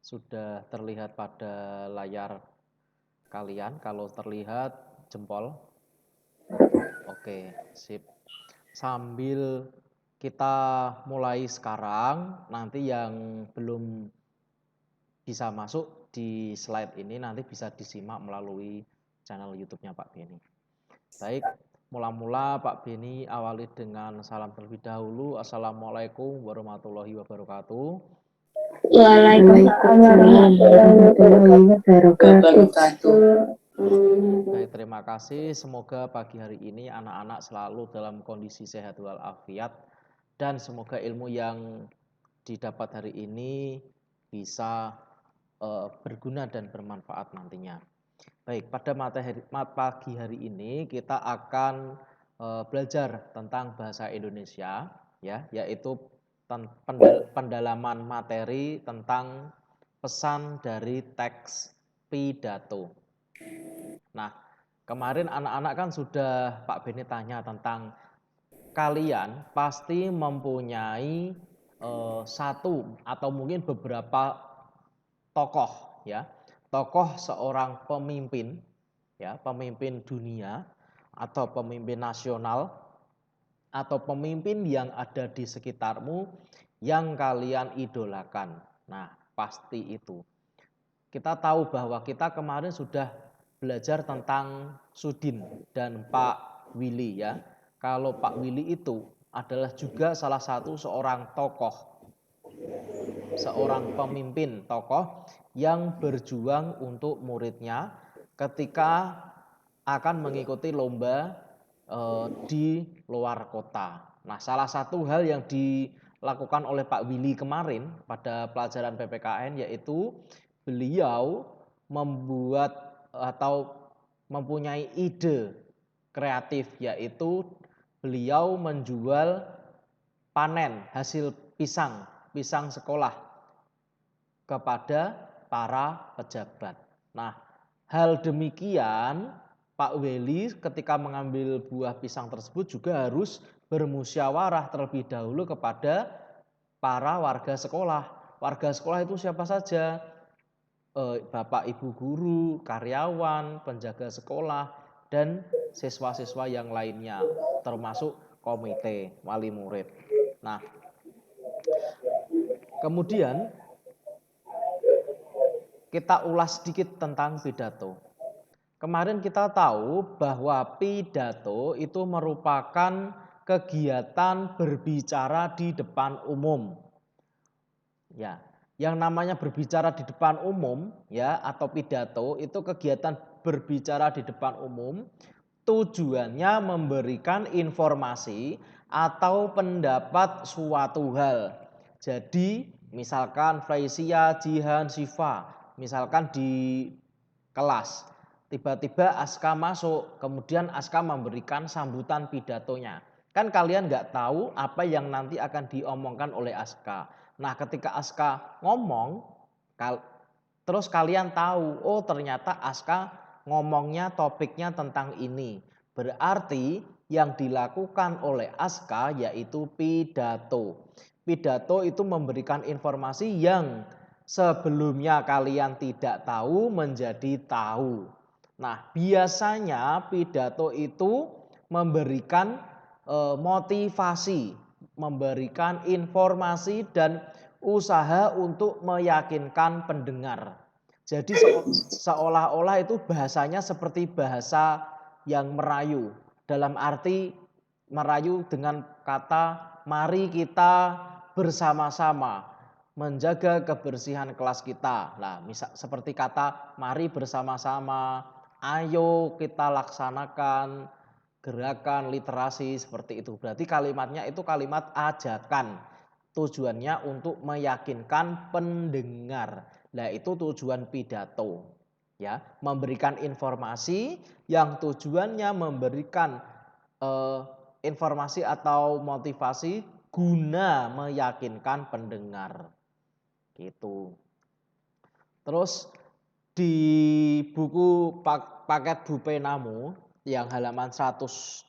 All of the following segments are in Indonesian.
sudah terlihat pada layar kalian? Kalau terlihat jempol. Oke, sip. Sambil kita mulai sekarang, nanti yang belum bisa masuk di slide ini nanti bisa disimak melalui channel YouTube-nya Pak Beni. Baik, mula-mula Pak Beni awali dengan salam terlebih dahulu. Assalamualaikum warahmatullahi wabarakatuh. Waalaikumsalam warahmatullahi wabarakatuh. Baik, terima kasih. Semoga pagi hari ini anak-anak selalu dalam kondisi sehat walafiat dan semoga ilmu yang didapat hari ini bisa berguna dan bermanfaat nantinya. Baik, pada pagi hari ini kita akan belajar tentang bahasa Indonesia, ya, yaitu pendalaman materi tentang pesan dari teks pidato. Nah, kemarin anak-anak kan sudah Pak Beni tanya tentang kalian pasti mempunyai satu atau mungkin beberapa tokoh, ya, tokoh seorang pemimpin, ya, pemimpin dunia atau pemimpin nasional atau pemimpin yang ada di sekitarmu yang kalian idolakan. Nah, pasti itu. Kita tahu bahwa kita kemarin sudah belajar tentang Sudin dan Pak Willy, ya. Kalau Pak Willy itu adalah juga salah satu seorang tokoh, seorang pemimpin tokoh yang berjuang untuk muridnya ketika akan mengikuti lomba di luar kota. Nah, salah satu hal yang dilakukan oleh Pak Willy kemarin pada pelajaran PPKN yaitu beliau membuat atau mempunyai ide kreatif, yaitu beliau menjual panen hasil pisang sekolah kepada para pejabat. Nah, hal demikian Pak Willy ketika mengambil buah pisang tersebut juga harus bermusyawarah terlebih dahulu kepada para warga sekolah. Warga sekolah itu siapa saja? Bapak Ibu guru, karyawan, penjaga sekolah, dan siswa-siswa yang lainnya, termasuk komite wali murid. Nah, kemudian kita ulas sedikit tentang pidato. Kemarin kita tahu bahwa pidato itu merupakan kegiatan berbicara di depan umum. Ya, yang namanya berbicara di depan umum, ya, atau pidato itu kegiatan berbicara di depan umum, tujuannya memberikan informasi atau pendapat suatu hal. Jadi, misalkan Faisia, Jihan, Siva, misalkan di kelas, tiba-tiba Aska masuk, kemudian Aska memberikan sambutan pidatonya. Kan kalian nggak tahu apa yang nanti akan diomongkan oleh Aska. Nah, ketika Aska ngomong, terus kalian tahu, oh ternyata Aska ngomongnya topiknya tentang ini. Berarti yang dilakukan oleh Aska yaitu pidato. Pidato itu memberikan informasi yang sebelumnya kalian tidak tahu menjadi tahu. Nah, biasanya pidato itu memberikan motivasi, memberikan informasi dan usaha untuk meyakinkan pendengar. Jadi seolah-olah itu bahasanya seperti bahasa yang merayu. Dalam arti merayu dengan kata mari kita bersama-sama menjaga kebersihan kelas kita. Nah, misal seperti kata mari bersama-sama, ayo kita laksanakan gerakan literasi seperti itu. Berarti kalimatnya itu kalimat ajakan. Tujuannya untuk meyakinkan pendengar. Nah, itu tujuan pidato. Ya, memberikan informasi yang tujuannya memberikan informasi atau motivasi guna meyakinkan pendengar. Gitu. Terus di buku paket Bupenamu yang halaman 125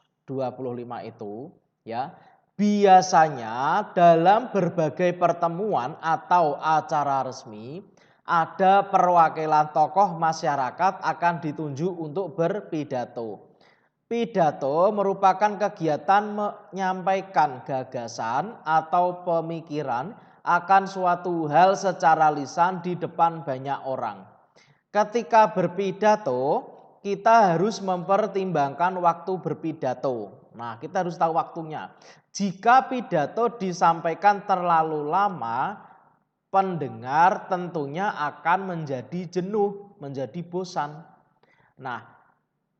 itu, ya, biasanya dalam berbagai pertemuan atau acara resmi ada perwakilan tokoh masyarakat akan ditunjuk untuk berpidato. Pidato merupakan kegiatan menyampaikan gagasan atau pemikiran akan suatu hal secara lisan di depan banyak orang. Ketika berpidato, kita harus mempertimbangkan waktu berpidato. Nah, kita harus tahu waktunya. Jika pidato disampaikan terlalu lama, pendengar tentunya akan menjadi jenuh, menjadi bosan. Nah,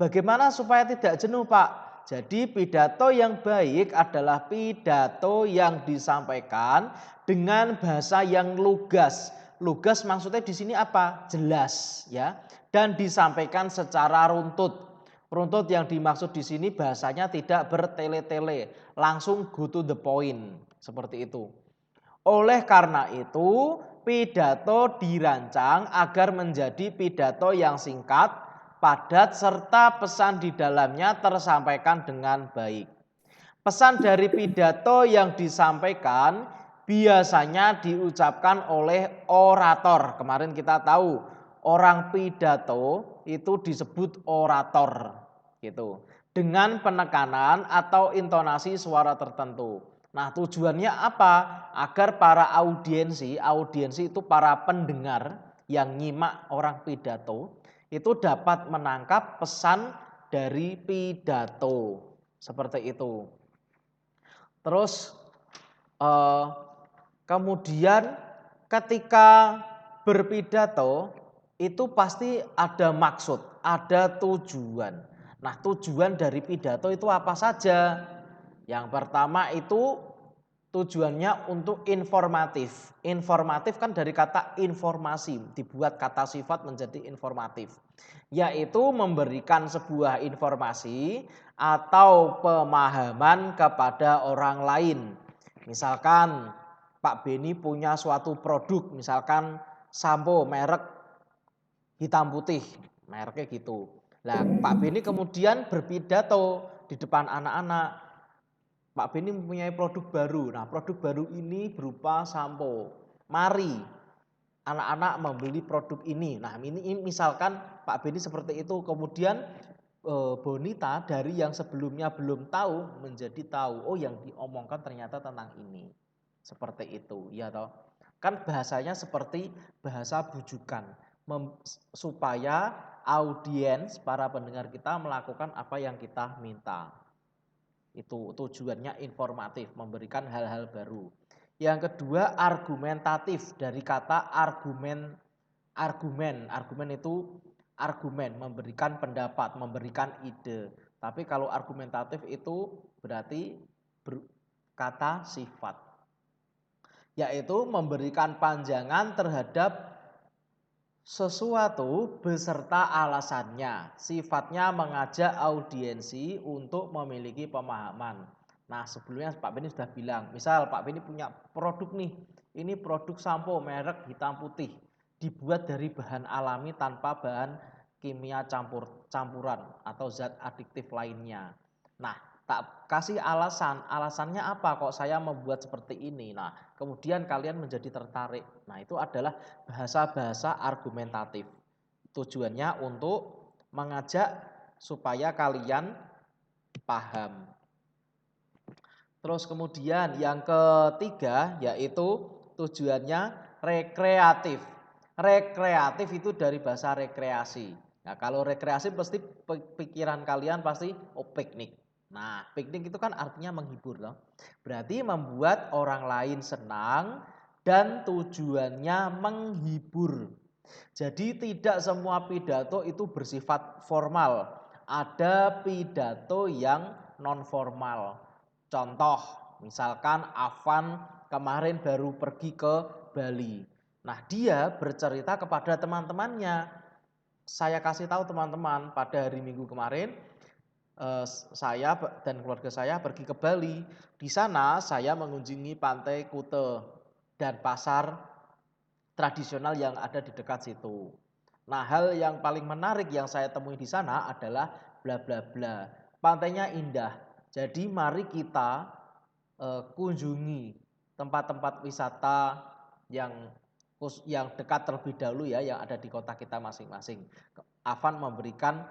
bagaimana supaya tidak jenuh, Pak? Jadi pidato yang baik adalah pidato yang disampaikan dengan bahasa yang lugas. Lugas maksudnya di sini apa? Jelas ya. Dan disampaikan secara runtut. Runtut yang dimaksud di sini bahasanya tidak bertele-tele, langsung go to the point, seperti itu. Oleh karena itu, pidato dirancang agar menjadi pidato yang singkat, padat, serta pesan di dalamnya tersampaikan dengan baik. Pesan dari pidato yang disampaikan biasanya diucapkan oleh orator. Kemarin kita tahu orang pidato itu disebut orator gitu. Dengan penekanan atau intonasi suara tertentu. Nah, tujuannya apa? Agar para audiensi itu para pendengar yang nyimak orang pidato itu dapat menangkap pesan dari pidato. Seperti itu. Terus kemudian ketika berpidato itu pasti ada maksud, ada tujuan. Nah, tujuan dari pidato itu apa saja? Yang pertama itu tujuannya untuk informatif. Informatif kan dari kata informasi, dibuat kata sifat menjadi informatif. Yaitu memberikan sebuah informasi atau pemahaman kepada orang lain. Misalkan Pak Beni punya suatu produk, misalkan sampo merek hitam putih, mereknya gitu. Nah, Pak Beni kemudian berpidato di depan anak-anak. Pak Beni mempunyai produk baru. Nah, produk baru ini berupa sampo. Mari anak-anak membeli produk ini. Nah, ini misalkan Pak Beni seperti itu. Kemudian Bonita dari yang sebelumnya belum tahu menjadi tahu. Oh, yang diomongkan ternyata tentang ini. Seperti itu, ya toh. Kan bahasanya seperti bahasa bujukan. Supaya audiens, para pendengar kita melakukan apa yang kita minta. Itu tujuannya informatif, memberikan hal-hal baru. Yang kedua argumentatif, dari kata argumen. Argumen itu argumen, memberikan pendapat, memberikan ide. Tapi kalau argumentatif itu berarti kata sifat. Yaitu memberikan panjangan terhadap sesuatu beserta alasannya. Sifatnya mengajak audiensi untuk memiliki pemahaman. Nah, sebelumnya Pak Beni sudah bilang, misal Pak Beni punya produk nih, ini produk sampo merek hitam putih, dibuat dari bahan alami tanpa bahan kimia campuran atau zat adiktif lainnya. Nah, tak kasih alasannya apa kok saya membuat seperti ini. Nah, kemudian kalian menjadi tertarik. Nah, itu adalah bahasa-bahasa argumentatif. Tujuannya untuk mengajak supaya kalian paham. Terus kemudian yang ketiga yaitu tujuannya rekreatif. Rekreatif itu dari bahasa rekreasi. Nah, kalau rekreasi pasti pikiran kalian pasti piknik. Nah, piknik itu kan artinya menghibur loh. Berarti membuat orang lain senang dan tujuannya menghibur. Jadi tidak semua pidato itu bersifat formal. Ada pidato yang non formal. Contoh, misalkan Afan kemarin baru pergi ke Bali. Nah, dia bercerita kepada teman-temannya. Saya kasih tahu teman-teman, pada hari Minggu kemarin saya dan keluarga saya pergi ke Bali. Di sana saya mengunjungi Pantai Kute dan pasar tradisional yang ada di dekat situ. Nah, hal yang paling menarik yang saya temui di sana adalah bla bla bla. Pantainya indah. Jadi mari kita kunjungi tempat-tempat wisata yang yang dekat terlebih dahulu ya, yang ada di kota kita masing-masing. Afan memberikan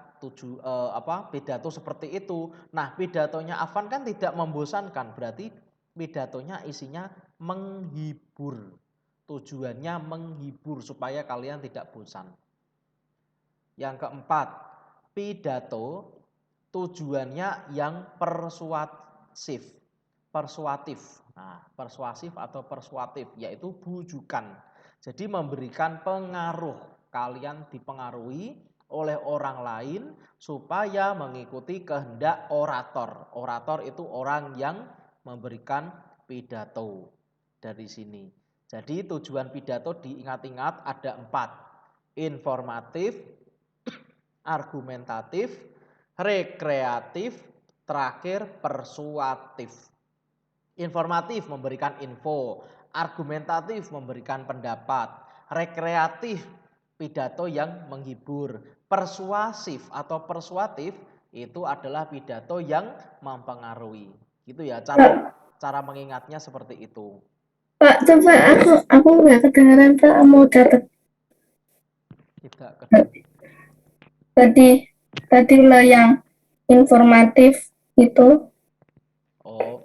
pidato seperti itu. Nah, pidatonya Afan kan tidak membosankan, berarti pidatonya isinya menghibur. Tujuannya menghibur supaya kalian tidak bosan. Yang keempat, pidato tujuannya yang persuasif. Nah, persuasif atau persuatif yaitu bujukan. Jadi memberikan pengaruh, kalian dipengaruhi oleh orang lain supaya mengikuti kehendak orator. Orator itu orang yang memberikan pidato dari sini. Jadi tujuan pidato diingat-ingat ada 4. Informatif, argumentatif, rekreatif, terakhir persuatif. Informatif memberikan info, argumentatif memberikan pendapat, rekreatif pidato yang menghibur, persuasif atau persuatif itu adalah pidato yang mempengaruhi. Gitu ya, cara mengingatnya seperti itu. Pak, coba aku nggak kedengeran Pak, mau catat. Tidak kedengeran. Tadi lo yang informatif itu. Oh,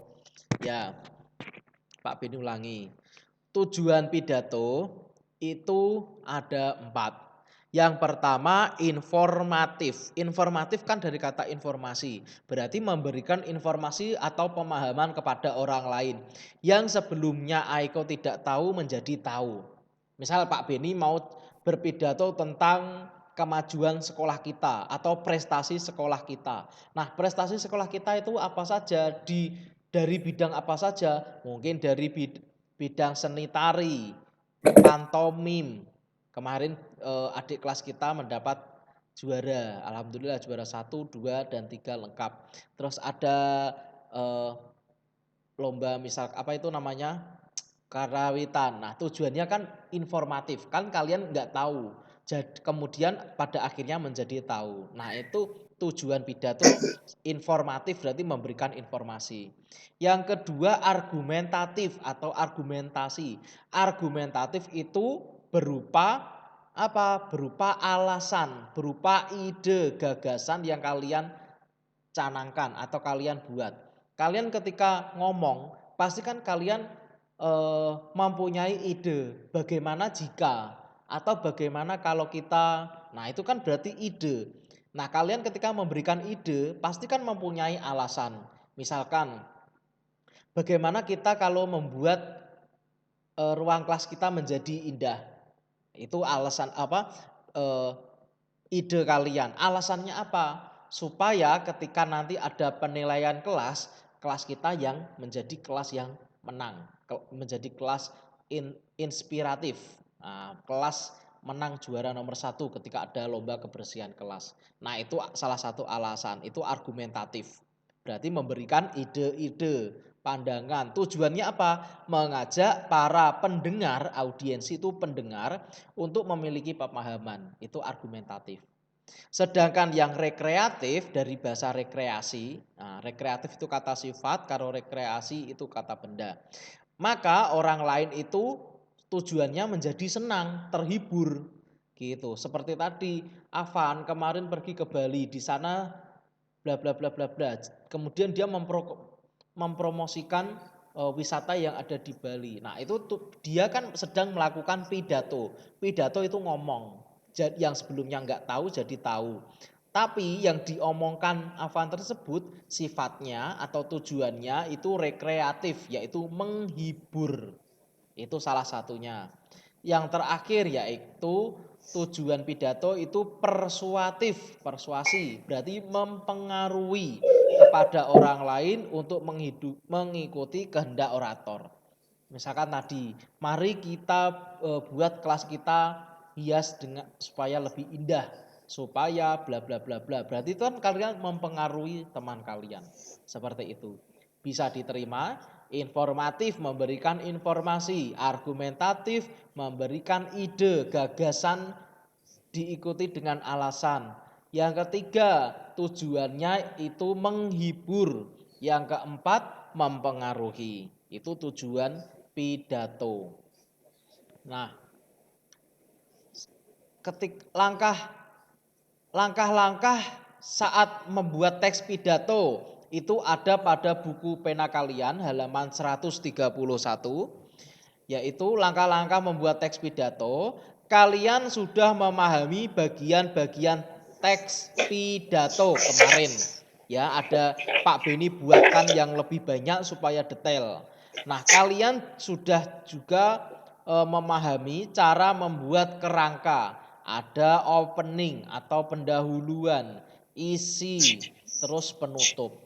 ya. Pak Beni ulangi. Tujuan pidato itu ada 4. Yang pertama informatif. Informatif kan dari kata informasi. Berarti memberikan informasi atau pemahaman kepada orang lain. Yang sebelumnya Aiko tidak tahu menjadi tahu. Misal Pak Beni mau berpidato tentang kemajuan sekolah kita atau prestasi sekolah kita. Nah, prestasi sekolah kita itu apa saja, dari bidang apa saja? Mungkin dari bidang seni tari, pantomim. Kemarin adik kelas kita mendapat juara, alhamdulillah juara 1, 2, dan 3 lengkap. Terus ada lomba misal apa itu namanya, karawitan. Nah, tujuannya kan informatif, kan kalian nggak tahu. Kemudian pada akhirnya menjadi tahu. Nah, itu tujuan pidato informatif, berarti memberikan informasi. Yang kedua argumentatif atau argumentasi. Argumentatif itu berupa apa? Berupa alasan, berupa ide, gagasan yang kalian canangkan atau kalian buat. Kalian ketika ngomong, pasti kan kalian mempunyai ide bagaimana jika atau bagaimana kalau kita. Nah, itu kan berarti ide. Nah, kalian ketika memberikan ide pasti kan mempunyai alasan. Misalkan bagaimana kita kalau membuat ruang kelas kita menjadi indah. Itu alasan apa? Ide kalian. Alasannya apa? Supaya ketika nanti ada penilaian kelas, kelas kita yang menjadi kelas yang menang, menjadi kelas inspiratif. Nah, kelas menang juara nomor 1 ketika ada lomba kebersihan kelas. Nah, itu salah satu alasan, itu argumentatif. Berarti memberikan ide-ide, pandangan. Tujuannya apa? Mengajak para pendengar, audiensi itu pendengar, untuk memiliki pemahaman. Itu argumentatif. Sedangkan yang rekreatif dari bahasa rekreasi. Nah, rekreatif itu kata sifat, kalau rekreasi itu kata benda. Maka orang lain itu tujuannya menjadi senang, terhibur. Gitu. Seperti tadi, Afan kemarin pergi ke Bali, di sana bla bla bla bla bla. Kemudian dia mempromosikan wisata yang ada di Bali. Nah, itu dia kan sedang melakukan pidato. Pidato itu ngomong. Yang sebelumnya nggak tahu jadi tahu. Tapi yang diomongkan Afan tersebut sifatnya atau tujuannya itu rekreatif, yaitu menghibur. Itu salah satunya. Yang terakhir yaitu tujuan pidato itu persuatif, persuasi, berarti mempengaruhi kepada orang lain untuk mengikuti kehendak orator. Misalkan tadi, mari kita buat kelas kita hias dengan supaya lebih indah, supaya bla bla bla bla. Berarti itu kan kalian mempengaruhi teman kalian. Seperti itu. Bisa diterima. Informatif memberikan informasi, argumentatif memberikan ide, gagasan diikuti dengan alasan. Yang ketiga, tujuannya itu menghibur. Yang keempat, mempengaruhi. Itu tujuan pidato. Nah, langkah-langkah saat membuat teks pidato itu ada pada buku pena kalian halaman 131, yaitu langkah-langkah membuat teks pidato. Kalian sudah memahami bagian-bagian teks pidato kemarin. Ya, ada Pak Beni buatkan yang lebih banyak supaya detail. Nah, kalian sudah juga memahami cara membuat kerangka. Ada opening atau pendahuluan, isi, terus penutup.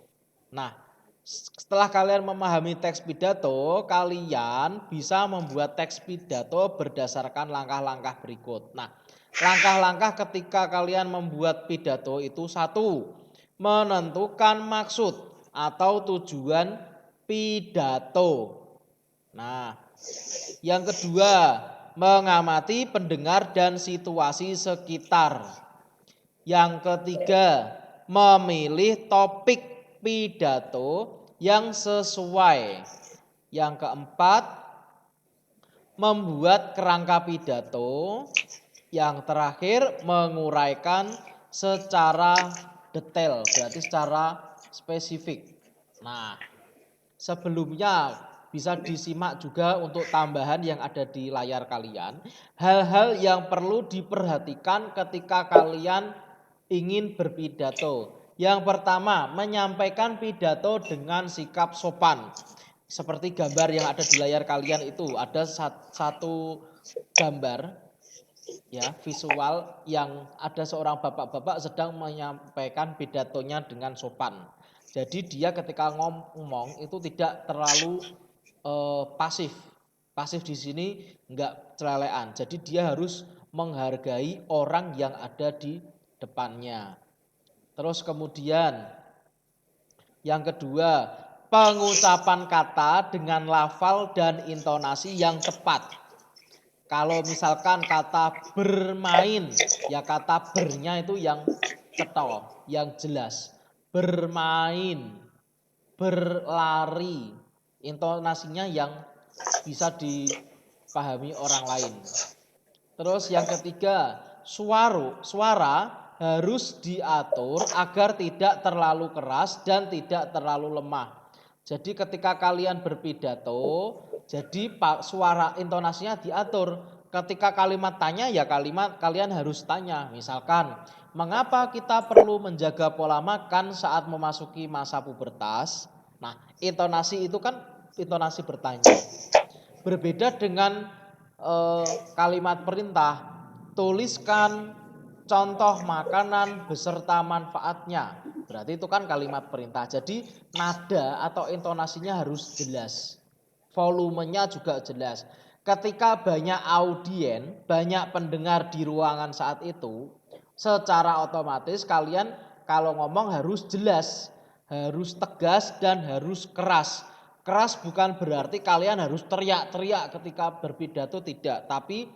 Nah, setelah kalian memahami teks pidato, kalian bisa membuat teks pidato berdasarkan langkah-langkah berikut. Nah, langkah-langkah ketika kalian membuat pidato itu: satu, menentukan maksud atau tujuan pidato. Nah, yang kedua, mengamati pendengar dan situasi sekitar. Yang ketiga, memilih topik pidato yang sesuai. Yang keempat, membuat kerangka pidato. Yang terakhir, menguraikan secara detail, berarti secara spesifik. Nah, sebelumnya bisa disimak juga untuk tambahan yang ada di layar kalian. Hal-hal yang perlu diperhatikan ketika kalian ingin berpidato. Yang pertama, menyampaikan pidato dengan sikap sopan. Seperti gambar yang ada di layar kalian itu, ada satu gambar ya visual yang ada seorang bapak-bapak sedang menyampaikan pidatonya dengan sopan. Jadi dia ketika ngomong itu tidak terlalu pasif. Pasif di sini enggak celelean. Jadi dia harus menghargai orang yang ada di depannya. Terus kemudian yang kedua, pengucapan kata dengan lafal dan intonasi yang tepat. Kalau misalkan kata bermain, ya kata bernya itu yang cetha, yang jelas. Bermain, berlari, intonasinya yang bisa dipahami orang lain. Terus yang ketiga, suara harus diatur agar tidak terlalu keras dan tidak terlalu lemah. Jadi ketika kalian berpidato, jadi suara intonasinya diatur. Ketika kalimat tanya, ya kalian harus tanya. Misalkan, mengapa kita perlu menjaga pola makan saat memasuki masa pubertas? Nah, intonasi itu kan intonasi bertanya. Berbeda dengan kalimat perintah, tuliskan contoh makanan beserta manfaatnya. Berarti itu kan kalimat perintah. Jadi nada atau intonasinya harus jelas. Volumenya juga jelas. Ketika banyak audien, banyak pendengar di ruangan saat itu, secara otomatis kalian kalau ngomong harus jelas, harus tegas dan harus keras. Keras bukan berarti kalian harus teriak-teriak ketika berpidato, tidak. Tapi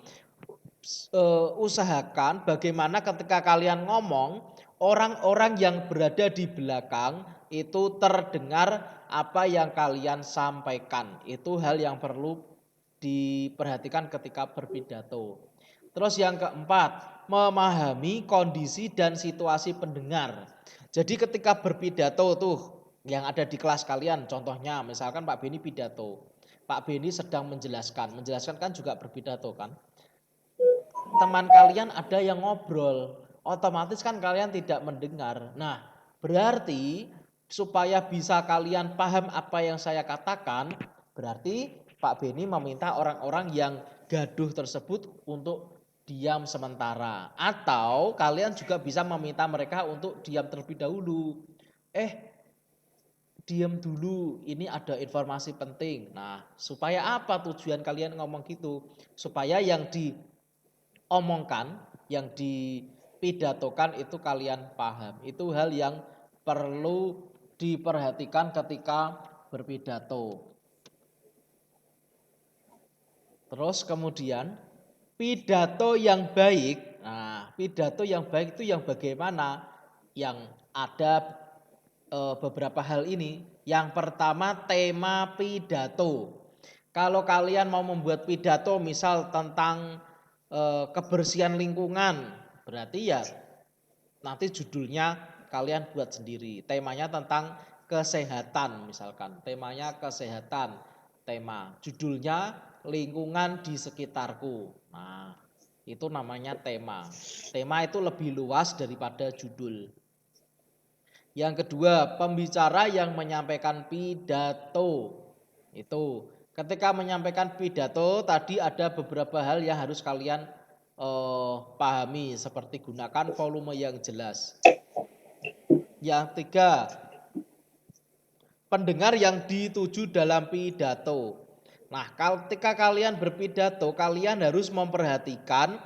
usahakan bagaimana ketika kalian ngomong, orang-orang yang berada di belakang itu terdengar apa yang kalian sampaikan. Itu hal yang perlu diperhatikan ketika berpidato. Terus yang keempat, memahami kondisi dan situasi pendengar. Jadi ketika berpidato tuh yang ada di kelas kalian, contohnya misalkan Pak Beni pidato. Pak Beni sedang menjelaskan kan juga berpidato kan. Teman kalian ada yang ngobrol, otomatis kan kalian tidak mendengar. Nah, berarti supaya bisa kalian paham apa yang saya katakan, berarti Pak Beni meminta orang-orang yang gaduh tersebut untuk diam sementara. Atau kalian juga bisa meminta mereka untuk diam terlebih dahulu. Diam dulu, ini ada informasi penting. Nah, supaya apa tujuan kalian ngomong gitu? Supaya yang diomongkan, yang dipidatokan itu kalian paham. Itu hal yang perlu diperhatikan ketika berpidato. Terus kemudian pidato yang baik. Nah, pidato yang baik itu yang bagaimana? Yang ada beberapa hal ini. Yang pertama, tema pidato. Kalau kalian mau membuat pidato misal tentang kebersihan lingkungan. Berarti ya nanti judulnya kalian buat sendiri. Temanya tentang kesehatan misalkan. Temanya kesehatan. Tema. Judulnya lingkungan di sekitarku. Nah, itu namanya tema. Tema itu lebih luas daripada judul. Yang kedua, pembicara yang menyampaikan pidato. Itu ketika menyampaikan pidato tadi ada beberapa hal yang harus kalian pahami, seperti gunakan volume yang jelas. Yang tiga, pendengar yang dituju dalam pidato. Nah, ketika kalian berpidato, kalian harus memperhatikan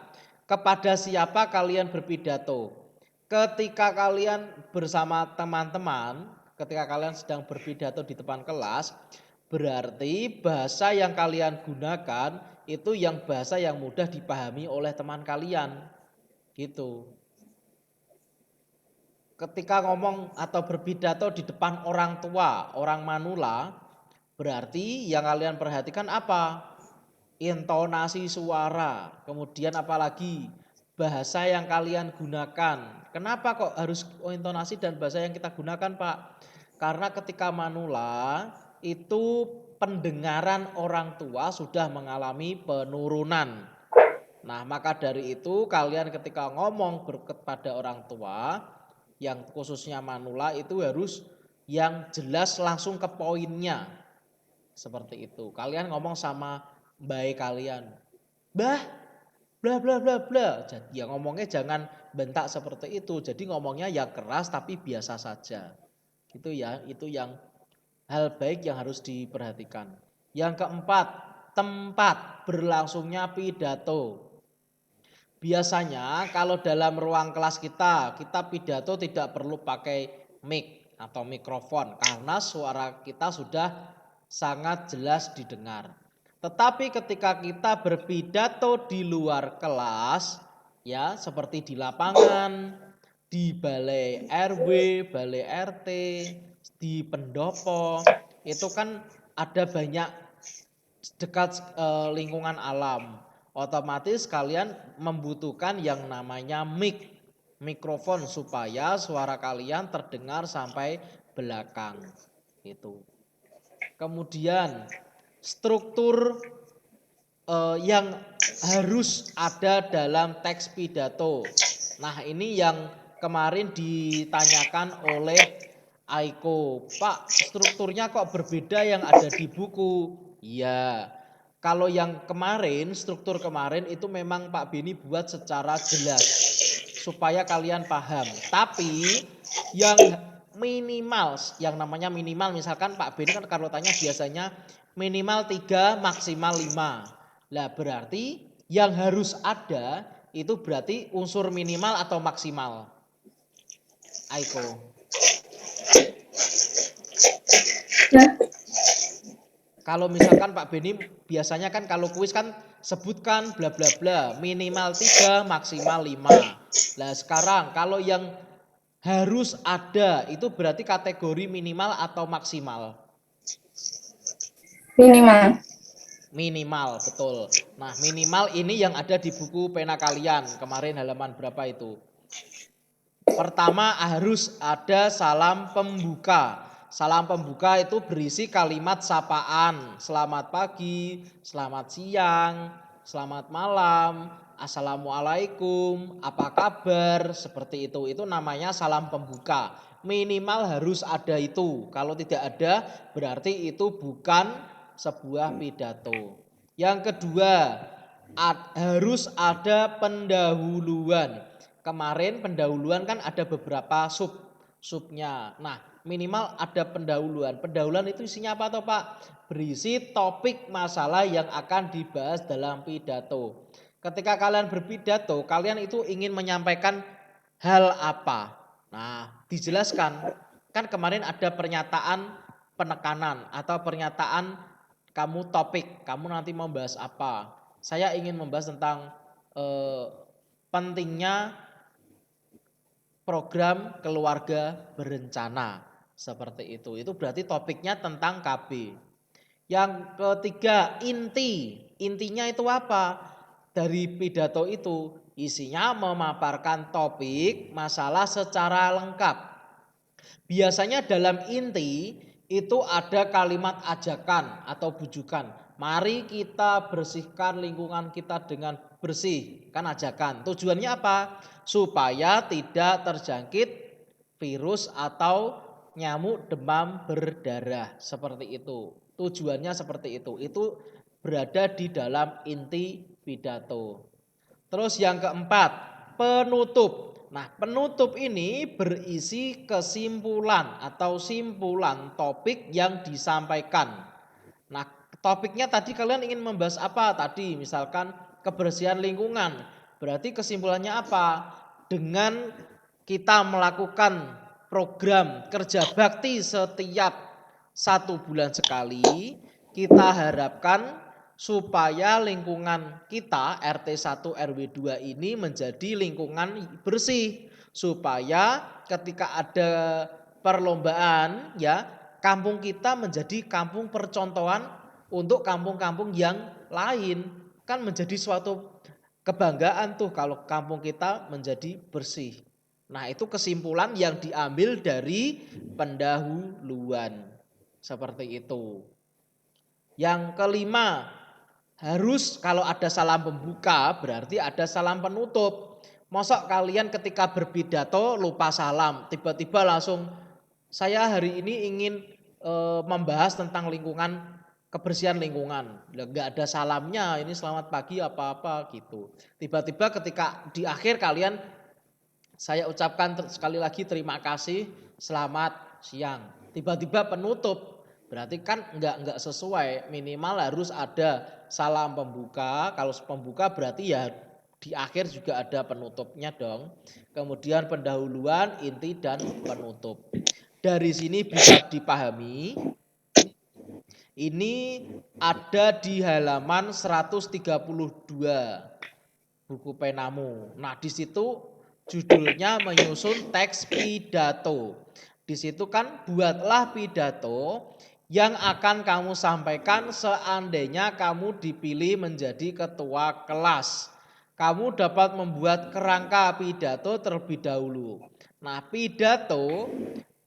kepada siapa kalian berpidato. Ketika kalian bersama teman-teman, ketika kalian sedang berpidato di depan kelas, berarti bahasa yang kalian gunakan itu yang bahasa yang mudah dipahami oleh teman kalian. Gitu. Ketika ngomong atau berpidato di depan orang tua, orang manula, berarti yang kalian perhatikan apa? Intonasi suara, kemudian apalagi bahasa yang kalian gunakan. Kenapa kok harus intonasi dan bahasa yang kita gunakan, Pak? Karena ketika manula itu pendengaran orang tua sudah mengalami penurunan. Nah, maka dari itu kalian ketika ngomong kepada orang tua yang khususnya manula itu harus yang jelas langsung ke poinnya. Seperti itu. Kalian ngomong sama baik kalian. Bah, bla bla bla bla. Jadi ya ngomongnya jangan bentak seperti itu. Jadi ngomongnya ya keras tapi biasa saja. Itu ya, itu yang hal baik yang harus diperhatikan. Yang keempat, tempat berlangsungnya pidato. Biasanya kalau dalam ruang kelas kita pidato tidak perlu pakai mic atau mikrofon karena suara kita sudah sangat jelas didengar. Tetapi ketika kita berpidato di luar kelas, ya seperti di lapangan, di balai RW, balai RT, di pendopo, itu kan ada banyak dekat lingkungan alam. Otomatis kalian membutuhkan yang namanya mikrofon supaya suara kalian terdengar sampai belakang. Itu. Kemudian struktur yang harus ada dalam teks pidato. Nah, ini yang kemarin ditanyakan oleh Aiko. Pak, strukturnya kok berbeda yang ada di buku? Iya. Kalau yang kemarin, struktur kemarin itu memang Pak Beni buat secara jelas supaya kalian paham. Tapi yang minimal, yang namanya minimal misalkan Pak Beni kan kalau tanya biasanya minimal 3 maksimal 5. Lah berarti yang harus ada itu berarti unsur minimal atau maksimal? Aiko. Ya, Kalau misalkan Pak Beni biasanya kan kalau kuis kan sebutkan bla bla bla, minimal 3 maksimal 5. Lah sekarang kalau yang harus ada itu berarti kategori minimal atau maksimal? minimal. Minimal, betul. Nah, minimal ini yang ada di buku pena kalian. Kemarin halaman berapa itu? Pertama harus ada salam pembuka. Salam pembuka itu berisi kalimat sapaan. Selamat pagi, selamat siang, selamat malam, assalamualaikum, apa kabar, seperti itu. Itu namanya salam pembuka. Minimal harus ada itu. Kalau tidak ada berarti itu bukan sebuah pidato. Yang kedua, harus ada pendahuluan. Kemarin pendahuluan kan ada beberapa subnya. Nah, minimal ada pendahuluan. Pendahuluan itu isinya apa toh Pak? Berisi topik masalah yang akan dibahas dalam pidato. Ketika kalian berpidato, kalian itu ingin menyampaikan hal apa? Nah, dijelaskan. Kan kemarin ada pernyataan penekanan atau pernyataan kamu topik, kamu nanti membahas apa. Saya ingin membahas tentang pentingnya program keluarga berencana seperti itu. Itu berarti topiknya tentang KB. Yang ketiga, intinya itu apa? dari pidato itu isinya memaparkan topik masalah secara lengkap. Biasanya dalam inti itu ada kalimat ajakan atau bujukan. Mari kita bersihkan lingkungan kita dengan bersih, kan ajakan. Tujuannya apa? Supaya tidak terjangkit virus atau nyamuk demam berdarah, seperti itu. Tujuannya seperti itu. Itu berada di dalam inti pidato. Terus yang keempat, penutup. Nah, penutup ini berisi kesimpulan atau simpulan topik yang disampaikan. Nah, topiknya tadi kalian ingin membahas apa tadi? Misalkan kebersihan lingkungan. Berarti kesimpulannya apa? Dengan kita melakukan program kerja bakti setiap 1 bulan sekali, kita harapkan supaya lingkungan kita RT 1 RW 2 ini menjadi lingkungan bersih, supaya ketika ada perlombaan ya, kampung kita menjadi kampung percontohan untuk kampung-kampung yang lain. Kan menjadi suatu kebanggaan tuh kalau kampung kita menjadi bersih. Nah, itu kesimpulan yang diambil dari pendahuluan. Seperti itu. Yang kelima, harus kalau ada salam pembuka berarti ada salam penutup. Mosok kalian ketika berpidato lupa salam, tiba-tiba langsung saya hari ini ingin membahas tentang lingkungan, kebersihan lingkungan. Enggak ada salamnya, ini selamat pagi apa-apa gitu. Tiba-tiba ketika di akhir kalian saya ucapkan sekali lagi terima kasih, selamat siang. Tiba-tiba penutup. Berarti kan enggak sesuai, minimal harus ada salam pembuka. Kalau pembuka berarti ya di akhir juga ada penutupnya dong. Kemudian pendahuluan, inti dan penutup. Dari sini bisa dipahami ini ada di halaman 132 buku penamu. Nah, di situ judulnya menyusun teks pidato. Di situ kan buatlah pidato yang akan kamu sampaikan seandainya kamu dipilih menjadi ketua kelas. Kamu dapat membuat kerangka pidato terlebih dahulu. Nah, pidato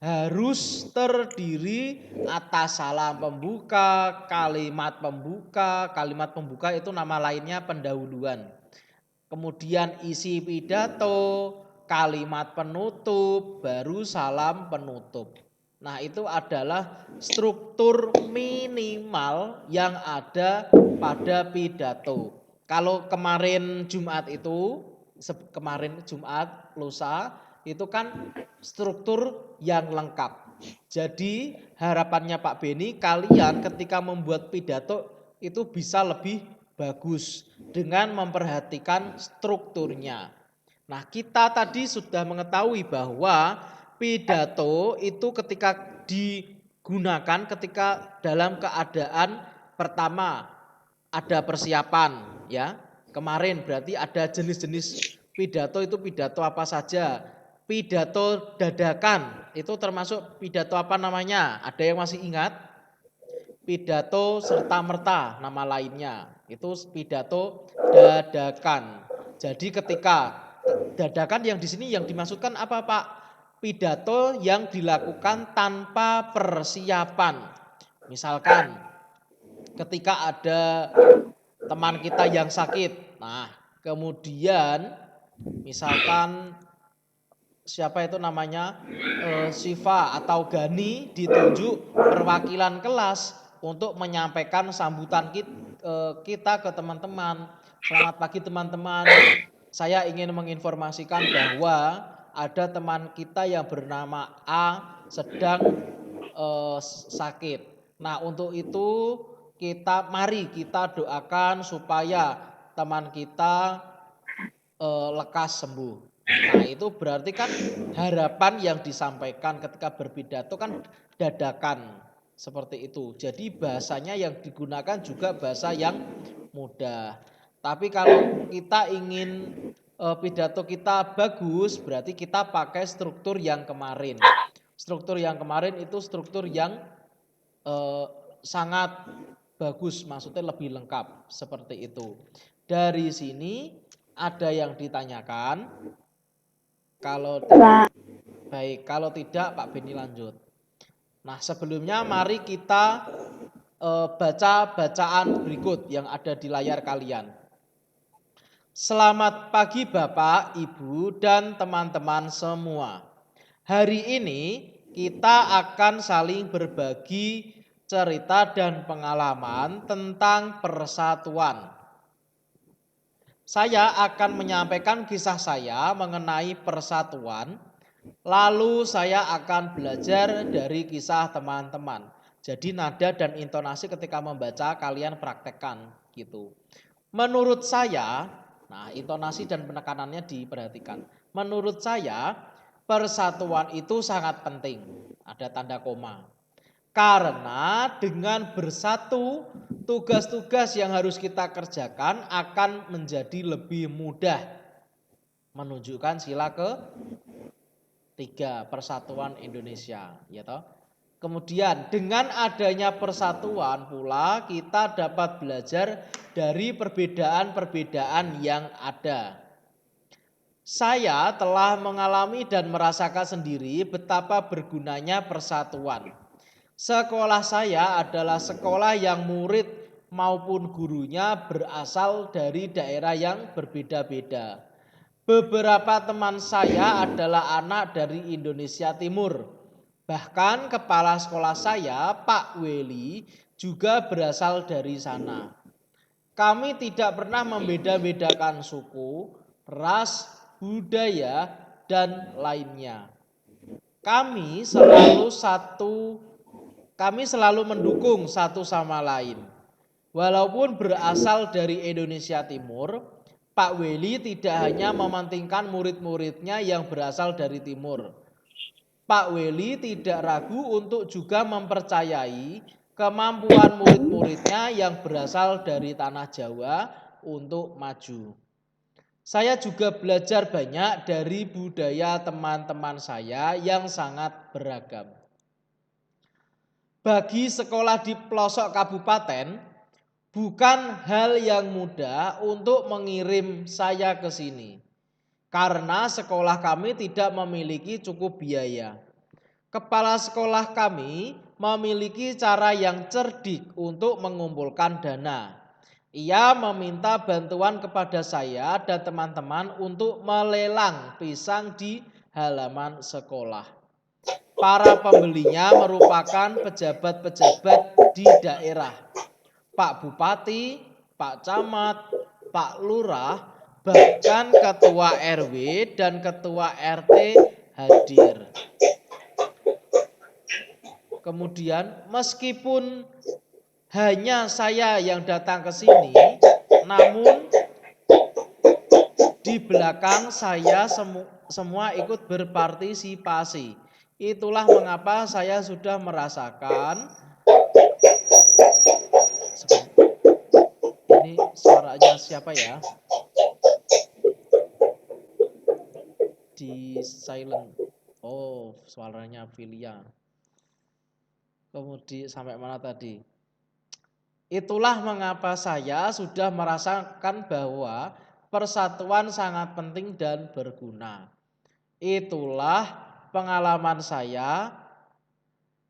harus terdiri atas salam pembuka, kalimat pembuka itu nama lainnya pendahuluan. Kemudian isi pidato, kalimat penutup, baru salam penutup. Nah, itu adalah struktur minimal yang ada pada pidato. Kalau kemarin Jumat itu, kemarin Jumat, lusa, itu kan struktur yang lengkap. Jadi harapannya Pak Beni, kalian ketika membuat pidato itu bisa lebih bagus dengan memperhatikan strukturnya. Nah, kita tadi sudah mengetahui bahwa pidato itu ketika digunakan ketika dalam keadaan pertama ada persiapan ya. Kemarin berarti ada jenis-jenis pidato, itu pidato apa saja. Pidato dadakan itu termasuk pidato apa namanya? Ada yang masih ingat? Pidato serta merta nama lainnya. Itu pidato dadakan. Jadi ketika dadakan yang di sini yang dimaksudkan apa, Pak? Pidato yang dilakukan tanpa persiapan. Misalkan ketika ada teman kita yang sakit. Nah, kemudian misalkan siapa itu namanya Siva atau Gani ditunjuk perwakilan kelas untuk menyampaikan sambutan kita ke teman-teman. Selamat pagi teman-teman. Saya ingin menginformasikan bahwa ada teman kita yang bernama A sedang sakit. Nah, untuk itu mari kita doakan supaya teman kita lekas sembuh. Nah, itu berarti kan harapan yang disampaikan ketika berpidato kan dadakan seperti itu. Jadi bahasanya yang digunakan juga bahasa yang mudah. Tapi kalau kita ingin pidato kita bagus, berarti kita pakai struktur yang kemarin. Struktur yang kemarin itu struktur yang sangat bagus, maksudnya lebih lengkap seperti itu. Dari sini ada yang ditanyakan? Kalau Pak. baik, kalau tidak Pak Beni lanjut. Nah, sebelumnya mari kita baca bacaan berikut yang ada di layar kalian. Selamat pagi Bapak, Ibu, dan teman-teman semua. Hari ini kita akan saling berbagi cerita dan pengalaman tentang persatuan. Saya akan menyampaikan kisah saya mengenai persatuan. Lalu saya akan belajar dari kisah teman-teman. Jadi nada dan intonasi ketika membaca kalian praktekkan gitu. Menurut saya, nah intonasi dan penekanannya diperhatikan. Menurut saya persatuan itu sangat penting. Ada tanda koma. Karena dengan bersatu tugas-tugas yang harus kita kerjakan akan menjadi lebih mudah. Menunjukkan sila ke 3 Persatuan Indonesia, ya toh. Kemudian dengan adanya persatuan pula kita dapat belajar dari perbedaan-perbedaan yang ada. Saya telah mengalami dan merasakan sendiri betapa bergunanya persatuan. Sekolah saya adalah sekolah yang murid maupun gurunya berasal dari daerah yang berbeda-beda. Beberapa teman saya adalah anak dari Indonesia Timur. Bahkan kepala sekolah saya, Pak Weli, juga berasal dari sana. Kami tidak pernah membeda-bedakan suku, ras, budaya, dan lainnya. Kami selalu mendukung satu sama lain. Walaupun berasal dari Indonesia Timur, Pak Weli tidak hanya mementingkan murid-muridnya yang berasal dari timur. Pak Weli tidak ragu untuk juga mempercayai kemampuan murid-muridnya yang berasal dari tanah Jawa untuk maju. Saya juga belajar banyak dari budaya teman-teman saya yang sangat beragam. Bagi sekolah di pelosok kabupaten, bukan hal yang mudah untuk mengirim saya ke sini. Karena sekolah kami tidak memiliki cukup biaya. Kepala sekolah kami memiliki cara yang cerdik untuk mengumpulkan dana. Ia meminta bantuan kepada saya dan teman-teman untuk melelang pisang di halaman sekolah. Para pembelinya merupakan pejabat-pejabat di daerah. Pak Bupati, Pak Camat, Pak Lurah, bahkan Ketua RW dan Ketua RT hadir. Kemudian meskipun hanya saya yang datang ke sini, namun di belakang saya semua ikut berpartisipasi. Itulah mengapa saya sudah merasakan. Ini suaranya siapa ya? Di silent. Oh, suaranya Filia. Kemudian sampai mana tadi? Itulah mengapa saya sudah merasakan bahwa persatuan sangat penting dan berguna. Itulah pengalaman saya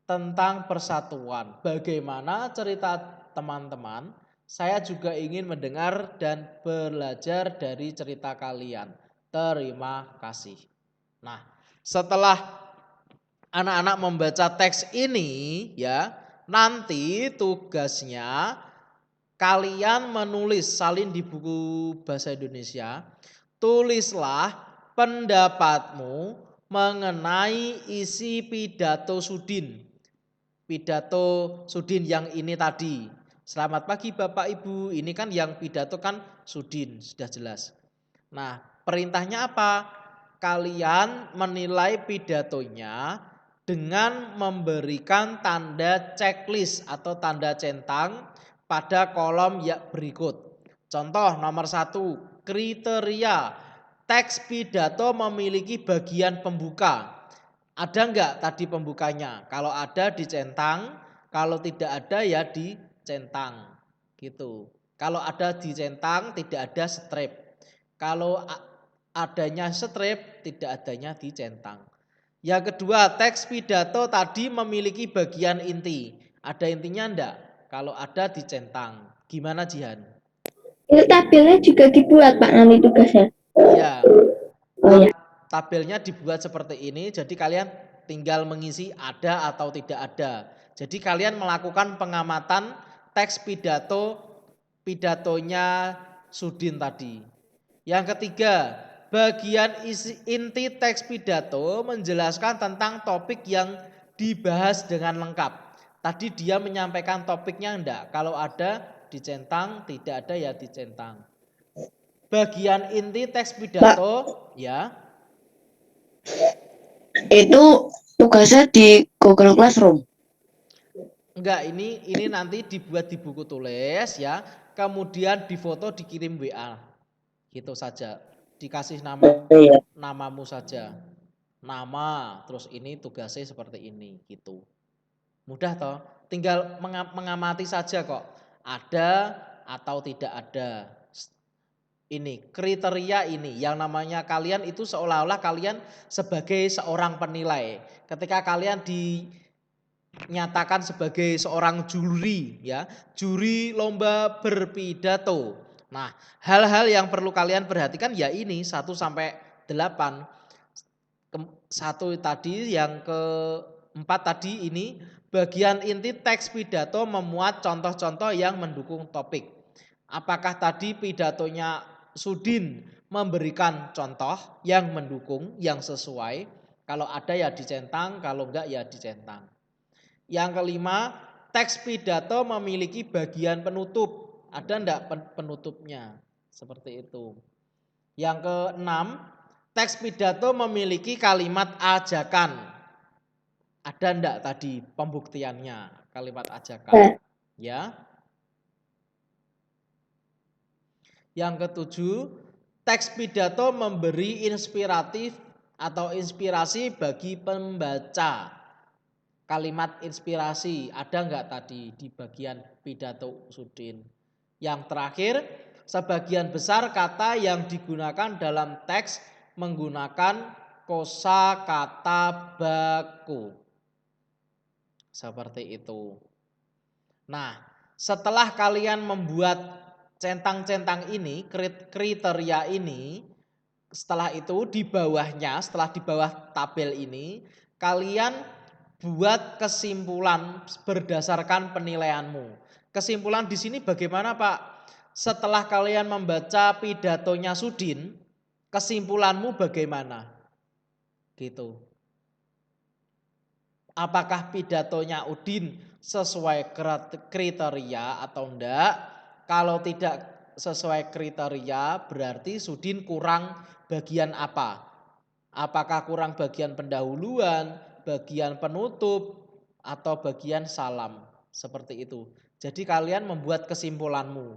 tentang persatuan. Bagaimana cerita teman-teman? Saya juga ingin mendengar dan belajar dari cerita kalian. Terima kasih. Nah, setelah anak-anak membaca teks ini ya, nanti tugasnya kalian menulis salin di buku bahasa Indonesia. Tulislah pendapatmu mengenai isi pidato Sudin. Pidato Sudin yang ini tadi. Selamat pagi Bapak Ibu. Ini kan yang pidato kan Sudin, sudah jelas. Nah, perintahnya apa? Kalian menilai pidatonya dengan memberikan tanda checklist atau tanda centang pada kolom yang berikut. Contoh nomor 1, kriteria teks pidato memiliki bagian pembuka. Ada enggak tadi pembukanya? Kalau ada dicentang, kalau tidak ada ya dicentang. Gitu. Kalau ada dicentang tidak ada strip. Kalau adanya strip tidak adanya dicentang. Yang kedua, teks pidato tadi memiliki bagian inti. Ada intinya enggak? Kalau ada dicentang. Gimana Jihan? Itu tabelnya juga dibuat Pak nanti tugasnya. Iya. Oh ya. Tabelnya dibuat seperti ini, jadi kalian tinggal mengisi ada atau tidak ada. Jadi kalian melakukan pengamatan teks pidatonya Sudin tadi. Yang ketiga, bagian inti teks pidato menjelaskan tentang topik yang dibahas dengan lengkap. Tadi dia menyampaikan topiknya enggak? Kalau ada dicentang, tidak ada ya dicentang. Bagian inti teks pidato ya. Itu tugasnya di Google Classroom. Enggak, ini nanti dibuat di buku tulis ya, kemudian difoto dikirim WA. Gitu saja. Dikasih namamu saja. Nama, terus ini tugasnya seperti ini gitu. Mudah toh? Tinggal mengamati saja kok. Ada atau tidak ada. Ini kriteria ini yang namanya kalian itu seolah-olah kalian sebagai seorang penilai. Ketika kalian dinyatakan sebagai seorang juri ya, juri lomba berpidato. Nah, hal-hal yang perlu kalian perhatikan ya ini 1 sampai 8. Satu tadi, yang keempat tadi ini bagian inti teks pidato memuat contoh-contoh yang mendukung topik. Apakah tadi pidatonya Sudin memberikan contoh yang mendukung, yang sesuai? Kalau ada ya dicentang, kalau enggak ya dicentang. Yang kelima, teks pidato memiliki bagian penutup. Ada enggak penutupnya? Seperti itu. Yang keenam, teks pidato memiliki kalimat ajakan. Ada enggak tadi pembuktiannya kalimat ajakan? Ya. Yang ketujuh, teks pidato memberi inspiratif atau inspirasi bagi pembaca. Kalimat inspirasi ada enggak tadi di bagian pidato Sudin? Yang terakhir, sebagian besar kata yang digunakan dalam teks menggunakan kosakata baku. Seperti itu. Nah, setelah kalian membuat centang-centang ini, kriteria ini, setelah itu di bawahnya, setelah di bawah tabel ini, kalian buat kesimpulan berdasarkan penilaianmu. Kesimpulan di sini bagaimana Pak? Setelah kalian membaca pidatonya Sudin, kesimpulanmu bagaimana? Gitu. Apakah pidatonya Udin sesuai kriteria atau enggak? Kalau tidak sesuai kriteria berarti Sudin kurang bagian apa? Apakah kurang bagian pendahuluan, bagian penutup, atau bagian salam? Seperti itu. Jadi kalian membuat kesimpulanmu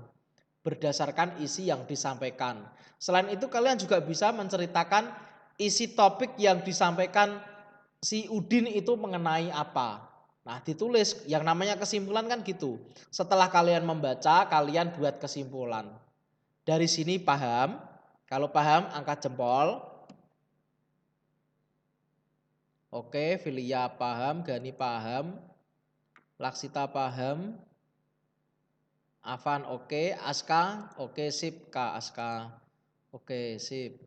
berdasarkan isi yang disampaikan. Selain itu kalian juga bisa menceritakan isi topik yang disampaikan si Udin itu mengenai apa. Nah, ditulis, yang namanya kesimpulan kan gitu. Setelah kalian membaca, kalian buat kesimpulan. Dari sini paham? Kalau paham, angkat jempol. Oke, Filia paham, Gani paham, Laksita paham, Afan oke, Aska oke, sip Kak Aska. Oke, sip.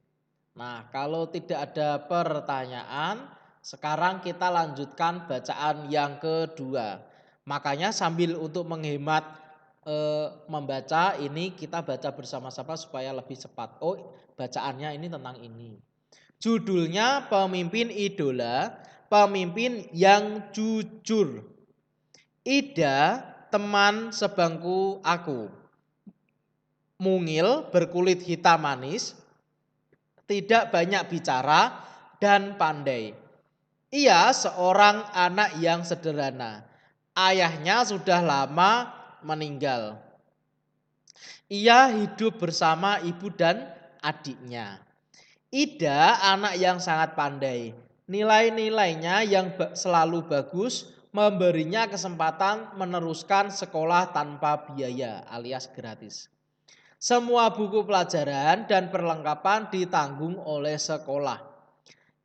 Nah, kalau tidak ada pertanyaan, sekarang kita lanjutkan bacaan yang kedua. Makanya sambil untuk menghemat membaca ini kita baca bersama-sama supaya lebih cepat. Oh, bacaannya ini tentang ini. Judulnya Pemimpin Idola, Pemimpin yang Jujur. Ida, teman sebangku aku. Mungil, berkulit hitam manis, tidak banyak bicara dan pandai. Ia seorang anak yang sederhana. Ayahnya sudah lama meninggal. Ia hidup bersama ibu dan adiknya. Ida anak yang sangat pandai. Nilai-nilainya yang selalu bagus memberinya kesempatan meneruskan sekolah tanpa biaya alias gratis. Semua buku pelajaran dan perlengkapan ditanggung oleh sekolah.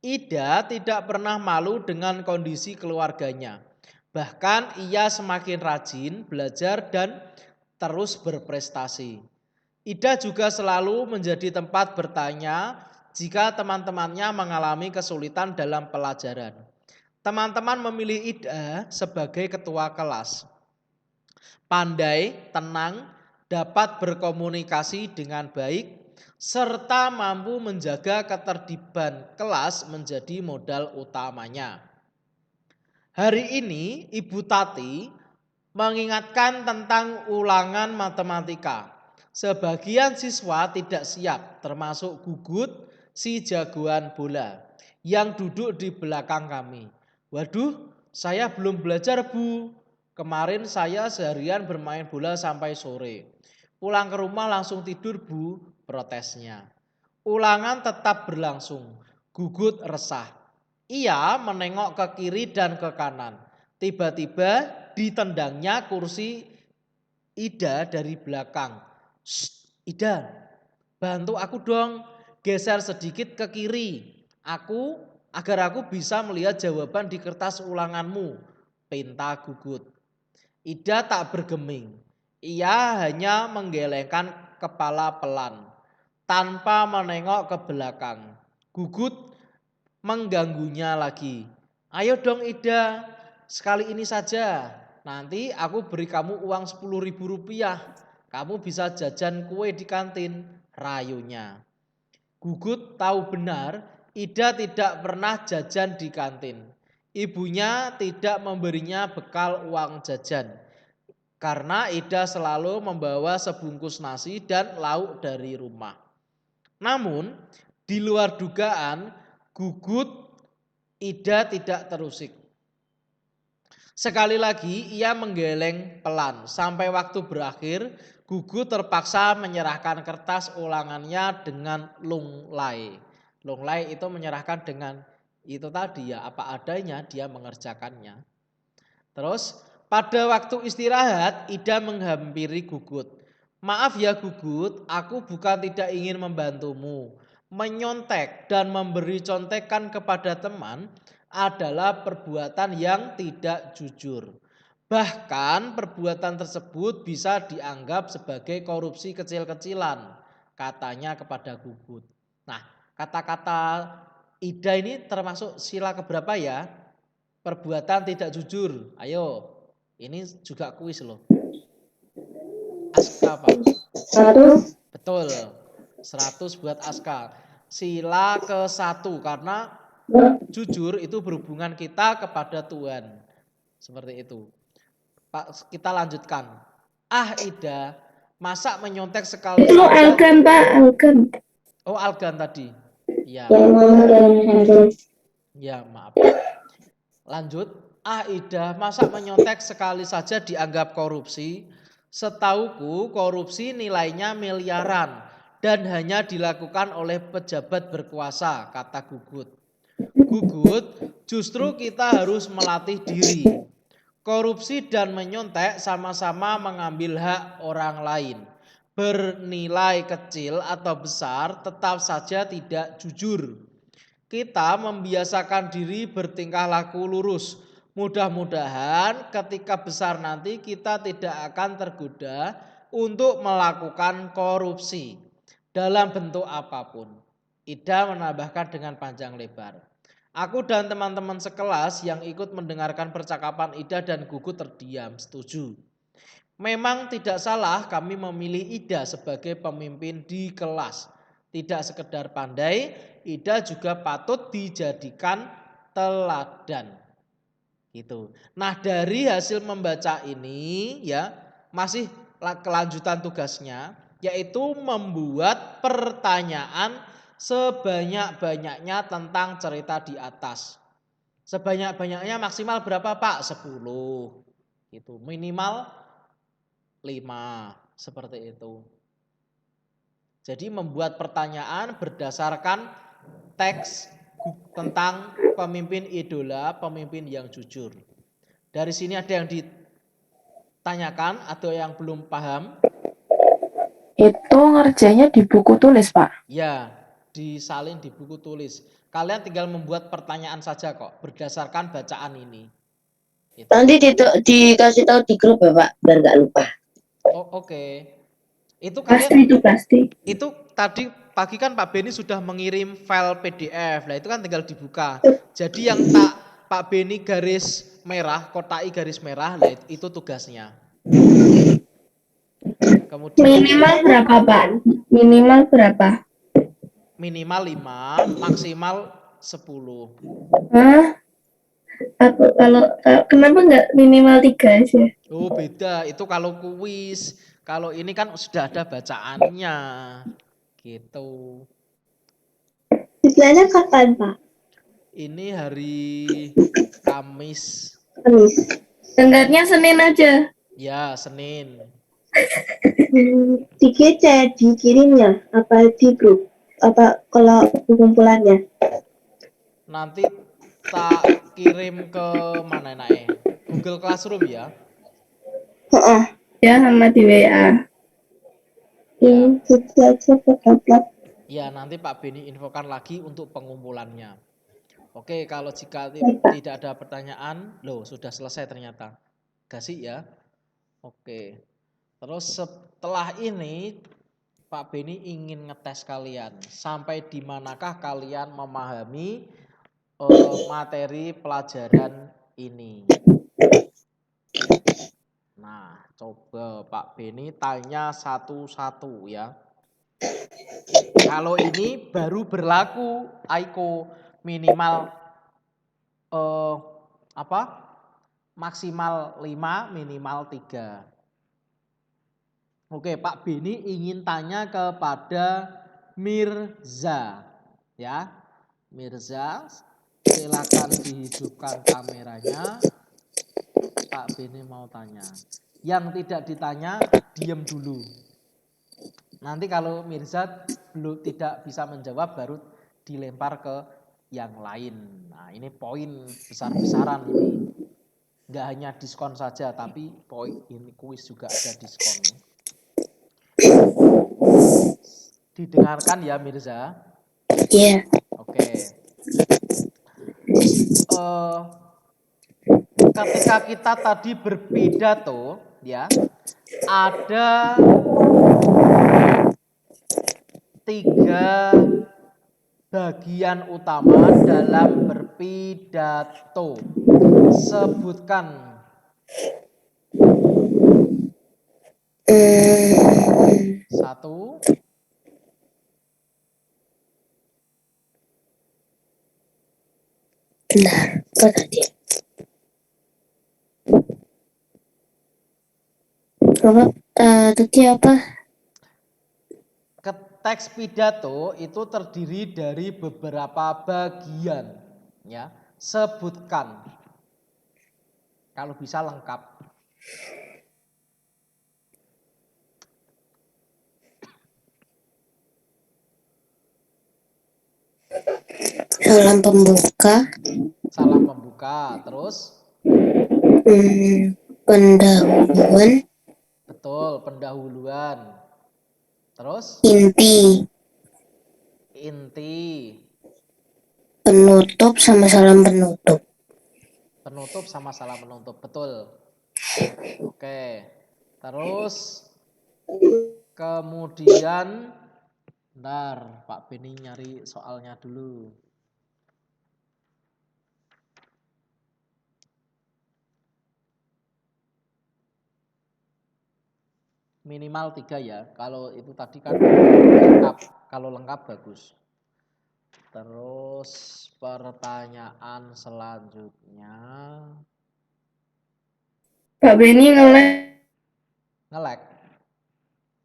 Ida tidak pernah malu dengan kondisi keluarganya. Bahkan ia semakin rajin belajar dan terus berprestasi. Ida juga selalu menjadi tempat bertanya jika teman-temannya mengalami kesulitan dalam pelajaran. Teman-teman memilih Ida sebagai ketua kelas. Pandai, tenang, dapat berkomunikasi dengan baik, serta mampu menjaga ketertiban kelas menjadi modal utamanya. Hari ini Ibu Tati mengingatkan tentang ulangan matematika. Sebagian siswa tidak siap, termasuk Gugut, si jagoan bola, yang duduk di belakang kami. Waduh, saya belum belajar, Bu. Kemarin saya seharian bermain bola sampai sore. Pulang ke rumah langsung tidur, Bu, protesnya. Ulangan tetap berlangsung. Gugut resah. Ia menengok ke kiri dan ke kanan. Tiba-tiba ditendangnya kursi Ida dari belakang. Ida, bantu aku dong, geser sedikit ke kiri. Agar aku bisa melihat jawaban di kertas ulanganmu, pinta Gugut. Ida tak bergeming. Ia hanya menggelengkan kepala pelan, tanpa menengok ke belakang. Gugut mengganggunya lagi. Ayo dong Ida, sekali ini saja. Nanti aku beri kamu uang 10.000 rupiah. Kamu bisa jajan kue di kantin, rayunya. Gugut tahu benar Ida tidak pernah jajan di kantin. Ibunya tidak memberinya bekal uang jajan. Karena Ida selalu membawa sebungkus nasi dan lauk dari rumah. Namun di luar dugaan, Gugut Ida tidak terusik. Sekali lagi ia menggeleng pelan. Sampai waktu berakhir, Gugut terpaksa menyerahkan kertas ulangannya dengan lunglai. Lunglai itu menyerahkan dengan itu tadi ya, apa adanya dia mengerjakannya. Terus pada waktu istirahat Ida menghampiri Gugut. Maaf ya Gugut, aku bukan tidak ingin membantumu. Menyontek dan memberi contekan kepada teman adalah perbuatan yang tidak jujur. Bahkan perbuatan tersebut bisa dianggap sebagai korupsi kecil-kecilan, katanya kepada Gugut. Nah, kata-kata Ida ini termasuk sila keberapa ya? Perbuatan tidak jujur. Ayo, ini juga kuis loh. Aska Pak. 100. Betul. 100 buat Aska. Sila ke-1 karena jujur itu berhubungan kita kepada Tuhan. Seperti itu. Pak, kita lanjutkan. Ida, masa menyontek sekali Itu saja. algan, Pak, algan. Oh, algan tadi. Ya. Yang mama dalam handphone. Ya, maaf. Lanjut. Ida, masa menyontek sekali saja dianggap korupsi? Setauku korupsi nilainya miliaran dan hanya dilakukan oleh pejabat berkuasa, kata Gugut. Gugut, justru kita harus melatih diri. Korupsi dan menyontek sama-sama mengambil hak orang lain. Bernilai kecil atau besar tetap saja tidak jujur. Kita membiasakan diri bertingkah laku lurus. Mudah-mudahan ketika besar nanti kita tidak akan tergoda untuk melakukan korupsi dalam bentuk apapun. Ida menambahkan dengan panjang lebar. Aku dan teman-teman sekelas yang ikut mendengarkan percakapan Ida dan Gugut terdiam, setuju. Memang tidak salah kami memilih Ida sebagai pemimpin di kelas. Tidak sekedar pandai, Ida juga patut dijadikan teladan. Gitu. Nah, dari hasil membaca ini ya, masih kelanjutan tugasnya yaitu membuat pertanyaan sebanyak-banyaknya tentang cerita di atas. Sebanyak-banyaknya maksimal berapa, Pak? 10. Gitu. Minimal 5, seperti itu. Jadi membuat pertanyaan berdasarkan teks tentang pemimpin idola, pemimpin yang jujur. Dari sini ada yang ditanyakan atau yang belum paham? Itu ngerjainnya di buku tulis, Pak. Ya, disalin di buku tulis. Kalian tinggal membuat pertanyaan saja kok berdasarkan bacaan ini. Gitu. Nanti dikasih tahu di grup ya Pak, biar nggak lupa. Oh, oke. Itu kalian Pasti itu pasti. itu tadi pagi kan Pak Beni sudah mengirim file PDF. Nah, itu kan tinggal dibuka. Jadi yang Pak Beni garis merah, kotai garis merah, nah itu tugasnya. Kemudian Minimal berapa, Pak? Minimal berapa? minimal 5, maksimal 10. Hah? Kenapa nggak minimal 3 aja? Oh, beda. Itu kalau kuis. Kalau ini kan sudah ada bacaannya. Gitu. Deadline-nya kapan, Pak? Ini hari Kamis. Kamis. Tenggatnya Senin aja. Ya, Senin. Di GC dikirimnya apa di grup? Apa kalau pengumpulannya? Nanti tak kirim ke mana enaknya? Google Classroom ya. Heeh. Ya, sama di WA. Ini gitu aja Pak. Ya, nanti Pak Beni infokan lagi untuk pengumpulannya. Oke, kalau jika tidak ada pertanyaan, loh sudah selesai ternyata. Gasih ya. Oke. Terus setelah ini Pak Beni ingin ngetes kalian. Sampai di manakah kalian memahami materi pelajaran ini. Nah, coba Pak Beni tanya satu-satu ya. Kalau ini baru berlaku Aiko minimal maksimal 5, minimal 3. Oke, Pak Beni ingin tanya kepada Mirza ya. Mirza, silakan dihidupkan kameranya. Pak Beni mau tanya. Yang tidak ditanya, diam dulu. Nanti kalau Mirza belum tidak bisa menjawab, baru dilempar ke yang lain. Nah, ini poin besar-besaran ini. Nggak hanya diskon saja, tapi poin ini kuis juga ada diskon. Didengarkan ya Mirza? Iya. Oke. Ketika kita tadi berpidato, ya, ada 3 bagian utama dalam berpidato. Sebutkan. Satu. Benar, apa tadi? Tadi apa? Teks pidato itu terdiri dari beberapa bagian, ya. Sebutkan. Kalau bisa lengkap. Salam pembuka. Salam pembuka, terus Pendahuluan. betul, pendahuluan. Terus Inti. Penutup sama salam penutup. Penutup sama salam penutup, betul. Oke. Terus kemudian bentar, Pak Beni nyari soalnya dulu. Minimal 3 ya. Kalau itu tadi kan lengkap. Kalau lengkap bagus. Terus pertanyaan selanjutnya. Pak Beni Nge-lag.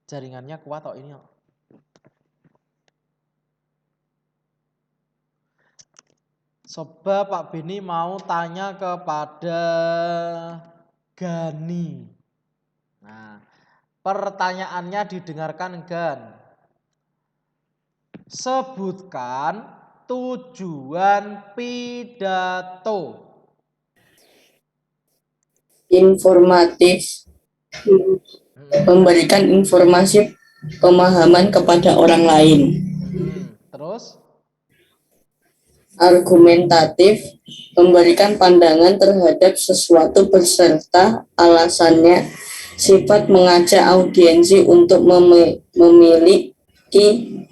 Jaringannya kuat kok ini. Coba Pak Beni mau tanya kepada Gani. Nah, pertanyaannya didengarkan Gan. Sebutkan tujuan pidato. informatif, Mm-mm. memberikan informasi pemahaman kepada orang lain. Terus? Argumentatif, memberikan pandangan terhadap sesuatu beserta alasannya. Sifat mengajak audiensi untuk memiliki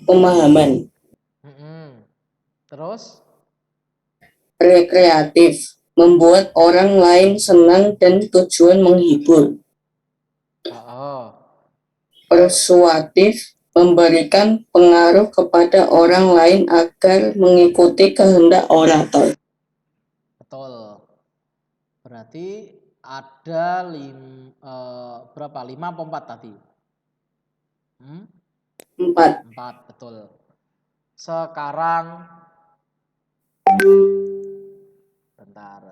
pemahaman. Terus? Rekreatif, membuat orang lain senang dan tujuan menghibur. Persuasif, memberikan pengaruh kepada orang lain agar mengikuti kehendak orator. Betul. Berarti ada berapa? 5 atau 4 tadi? 4. 4, betul. Sekarang bentar,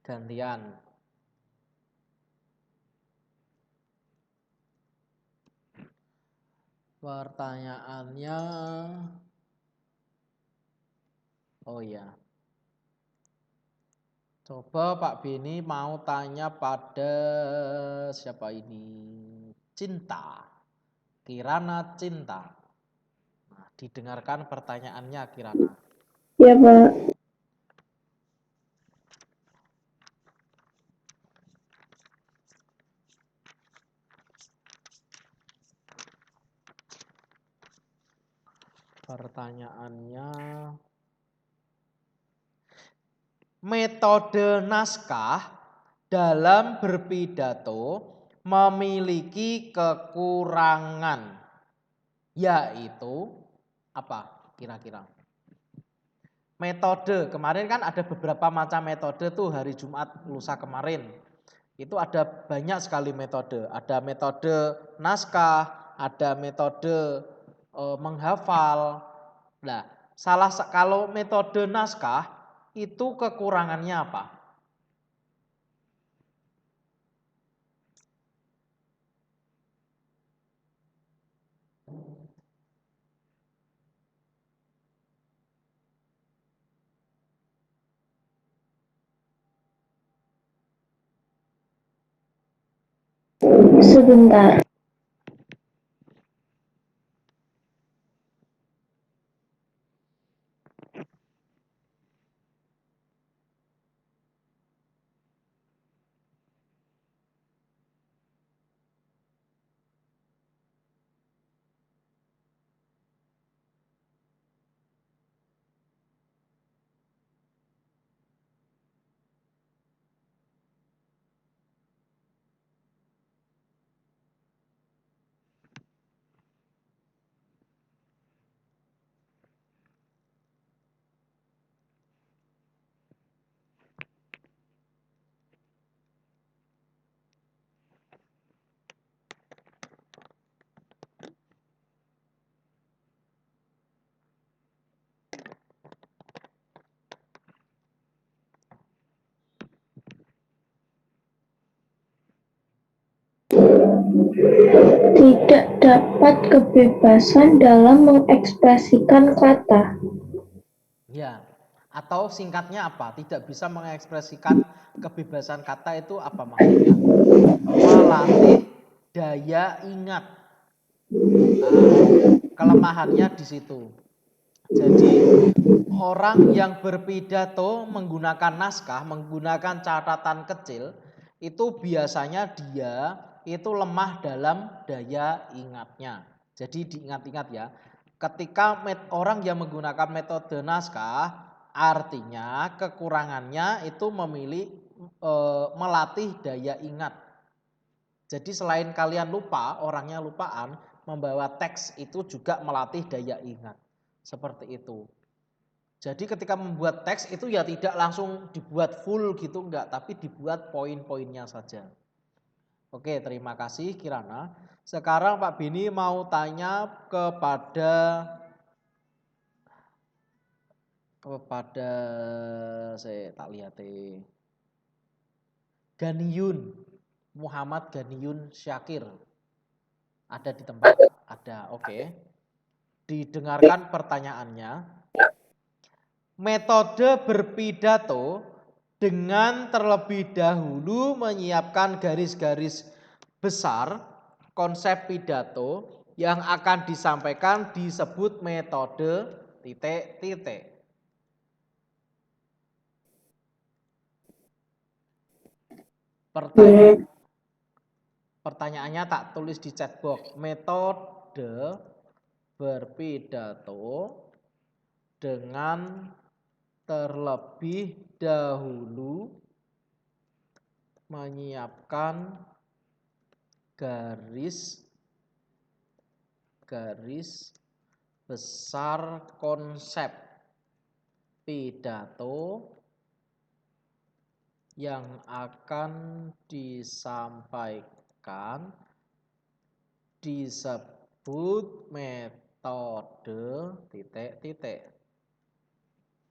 gantian. Pertanyaannya, oh ya, coba Pak Beni mau tanya pada siapa ini? Cinta, Kirana Cinta. Nah, didengarkan pertanyaannya Kirana. Ya, Pak. Pertanyaannya, metode naskah dalam berpidato memiliki kekurangan, yaitu apa kira-kira? Metode, kemarin kan ada beberapa macam metode tuh hari Jumat lusa kemarin. Itu ada banyak sekali metode. Ada metode naskah, ada metode menghafal. Nah, kalau metode naskah itu kekurangannya apa? Sebentar. Tidak dapat kebebasan dalam mengekspresikan kata. Ya, atau singkatnya apa? Tidak bisa mengekspresikan kebebasan kata itu apa maksudnya? Melatih daya ingat. Kelemahannya di situ. Jadi orang yang berpidato menggunakan naskah, menggunakan catatan kecil, itu biasanya dia itu lemah dalam daya ingatnya. Jadi diingat-ingat ya, ketika orang yang menggunakan metode naskah, artinya kekurangannya itu melatih daya ingat. Jadi selain kalian lupa, orangnya lupaan, membawa teks itu juga melatih daya ingat. Seperti itu. Jadi ketika membuat teks itu ya tidak langsung dibuat full gitu enggak, tapi dibuat poin-poinnya saja. Oke, terima kasih Kirana. Sekarang Pak Beni mau tanya kepada saya tak lihat Ganiyun, Muhammad Ganiyun Syakir. Ada di tempat? Ada, oke. Didengarkan pertanyaannya. Metode berpidato dengan terlebih dahulu menyiapkan garis-garis besar konsep pidato yang akan disampaikan disebut metode titik-titik. Pertanyaannya tak tulis di chat box. Metode berpidato dengan terlebih dahulu menyiapkan garis besar konsep pidato yang akan disampaikan disebut metode titik-titik.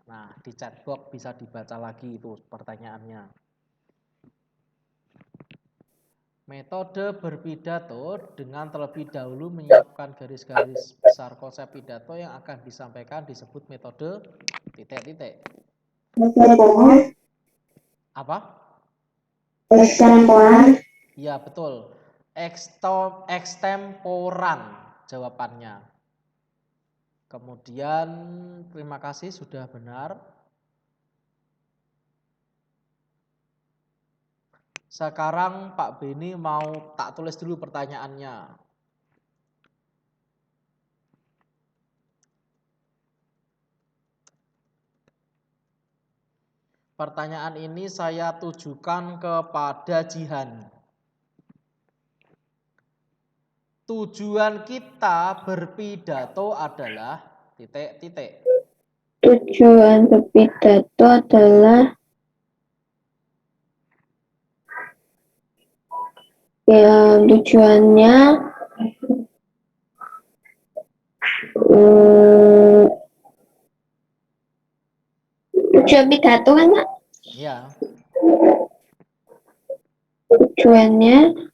Nah, di chat box bisa dibaca lagi itu pertanyaannya. Metode berpidato dengan terlebih dahulu menyiapkan garis-garis besar konsep pidato yang akan disampaikan disebut metode titik-titik. Apa? Ekstemporan. Iya, betul. Ekstemporan jawabannya. Kemudian terima kasih sudah benar. Sekarang Pak Beni mau tak tulis dulu pertanyaannya. Pertanyaan ini saya tujukan kepada Jihan. Tujuan kita berpidato adalah titik-titik. Tujuan berpidato adalah tujuannya tujuan pidato kan Pak? Ya. Tujuannya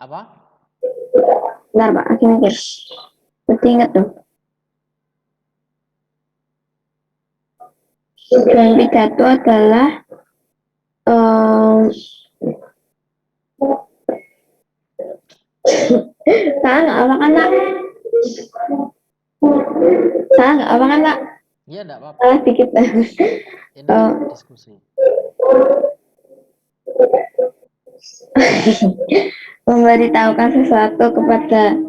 Apa? bentar Pak, aku mikir. Berarti ingat dong. Tujuan pidato adalah salah nggak apa kan Pak? Salah nggak apa kan Pak? Iya, enggak apa-apa. Salah dikit. Ini diskusi. Memberitahukan sesuatu kepada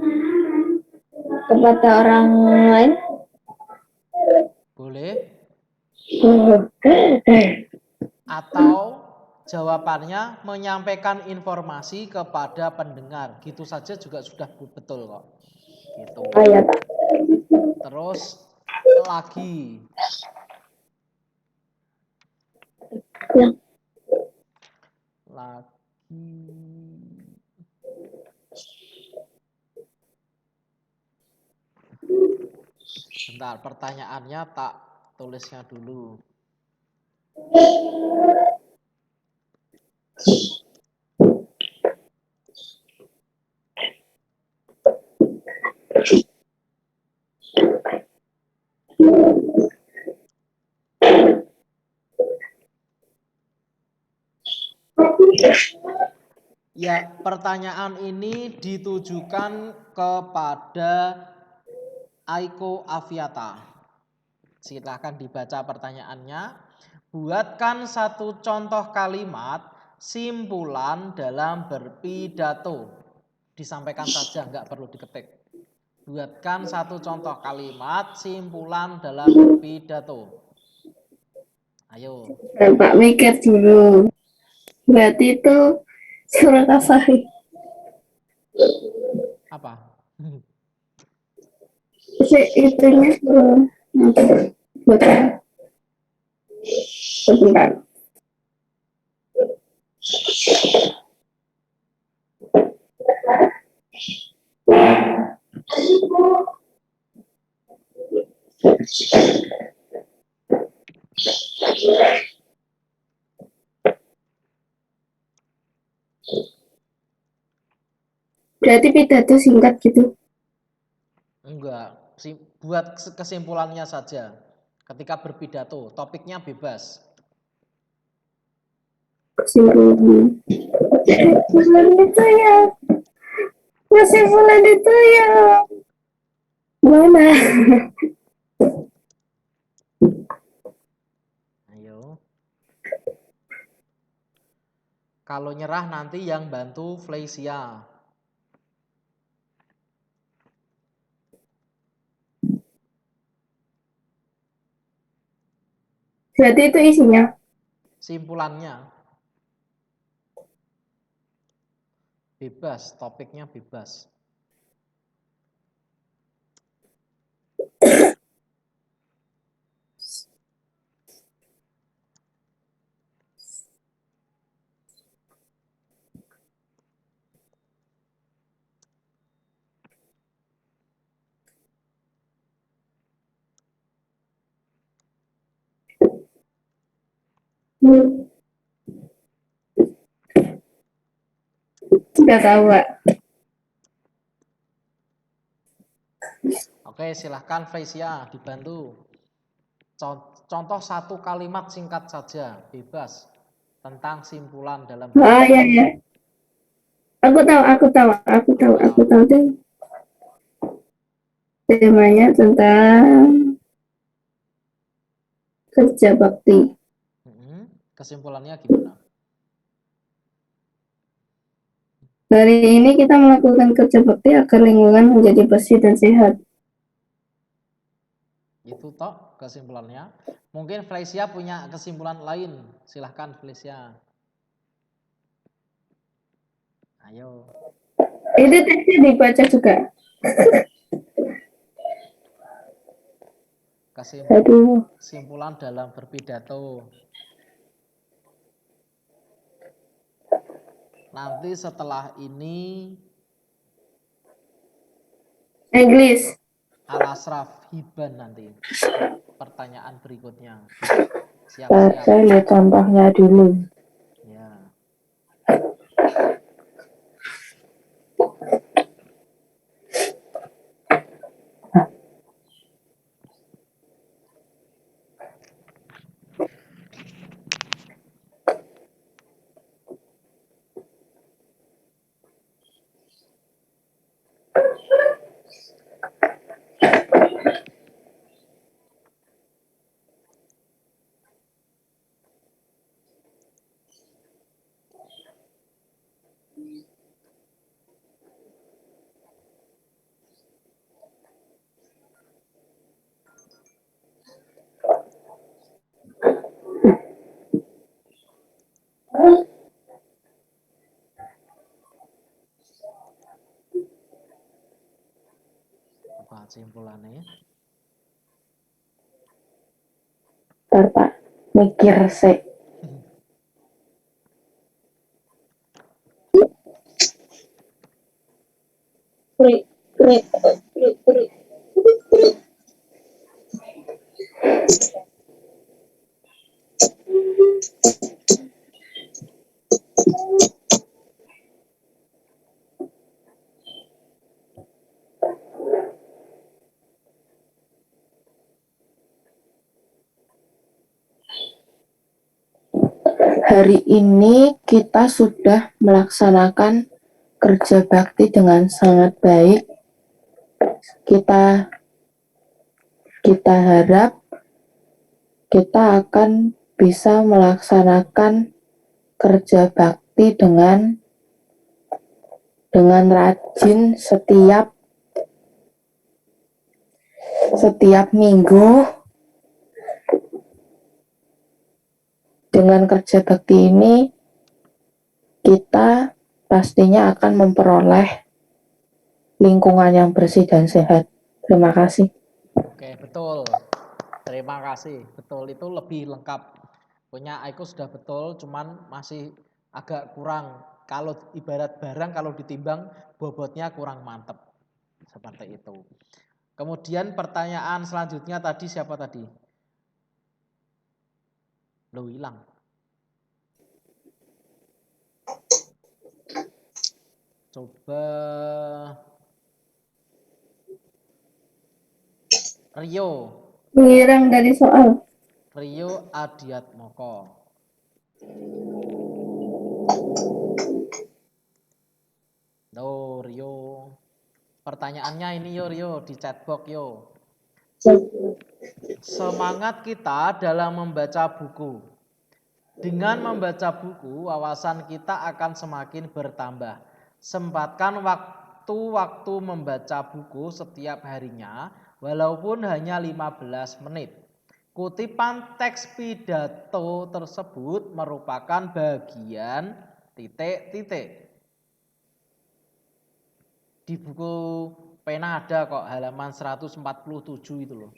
orang lain. Boleh? Atau jawabannya menyampaikan informasi kepada pendengar. Gitu saja juga sudah betul kok. Gitu. Oh iya Pak. Terus lagi. Ya. Lagi. Bentar, pertanyaannya tak tulisnya dulu. Ya, pertanyaan ini ditujukan kepada Aiko Aviata. Silakan dibaca pertanyaannya. Buatkan satu contoh kalimat simpulan dalam berpidato. Disampaikan saja, nggak perlu diketik. Buatkan satu contoh kalimat simpulan dalam berpidato. Ayo. Pak mikir dulu. Berarti itu surat As-Sahih. Apa? Itunya buat sebentar. Berarti pidato singkat gitu? Enggak, Buat kesimpulannya saja. Ketika berpidato, topiknya bebas. Kesimpulan. Kesimpulan itu ya. Kesimpulan itu ya. Mana? Ayo. Kalau nyerah nanti yang bantu Flesia. Berarti itu isinya. Simpulannya bebas, topiknya bebas. Sudah tahu, Pak. Oke, silahkan Flesia dibantu. Contoh satu kalimat singkat saja, bebas, tentang simpulan dalam Oh iya ya. Aku tahu deh. Temanya tentang kerja bakti. Kesimpulannya gimana? Hari ini kita melakukan kerja bakti agar lingkungan menjadi bersih dan sehat. Itu toh kesimpulannya. Mungkin Flesia punya kesimpulan lain. Silahkan Flesia. Ayo. Itu teksnya dibaca juga. Kesimpulan dalam berpidato. Nanti setelah ini Inggris. Al-Asraf Hiban nanti. Pertanyaan berikutnya. Saya Siap-siap. lihat contohnya dulu. Ya. Apa kesimpulannya? Ntar Pak, mikir sih. Hari ini kita sudah melaksanakan kerja bakti dengan sangat baik. Kita harap kita akan bisa melaksanakan kerja bakti dengan rajin setiap minggu. Dengan kerja bakti ini kita pastinya akan memperoleh lingkungan yang bersih dan sehat. Terima kasih. Oke, betul. Terima kasih. Betul, itu lebih lengkap. Punya Aiko sudah betul, cuman masih agak kurang. Kalau ibarat barang, kalau ditimbang, bobotnya kurang mantep. Seperti itu. Kemudian pertanyaan selanjutnya tadi siapa tadi? Loh, hilang. Coba Rio. Mengirang dari soal. Rio Adiatmoko. Tuh, Rio. Pertanyaannya ini yo Rio di chatbox yo. Semangat kita dalam membaca buku. Dengan membaca buku, wawasan kita akan semakin bertambah. Sempatkan waktu-waktu membaca buku setiap harinya, walaupun hanya 15 menit. Kutipan teks pidato tersebut merupakan bagian titik-titik. Di buku pena ada kok, halaman 147 itu loh.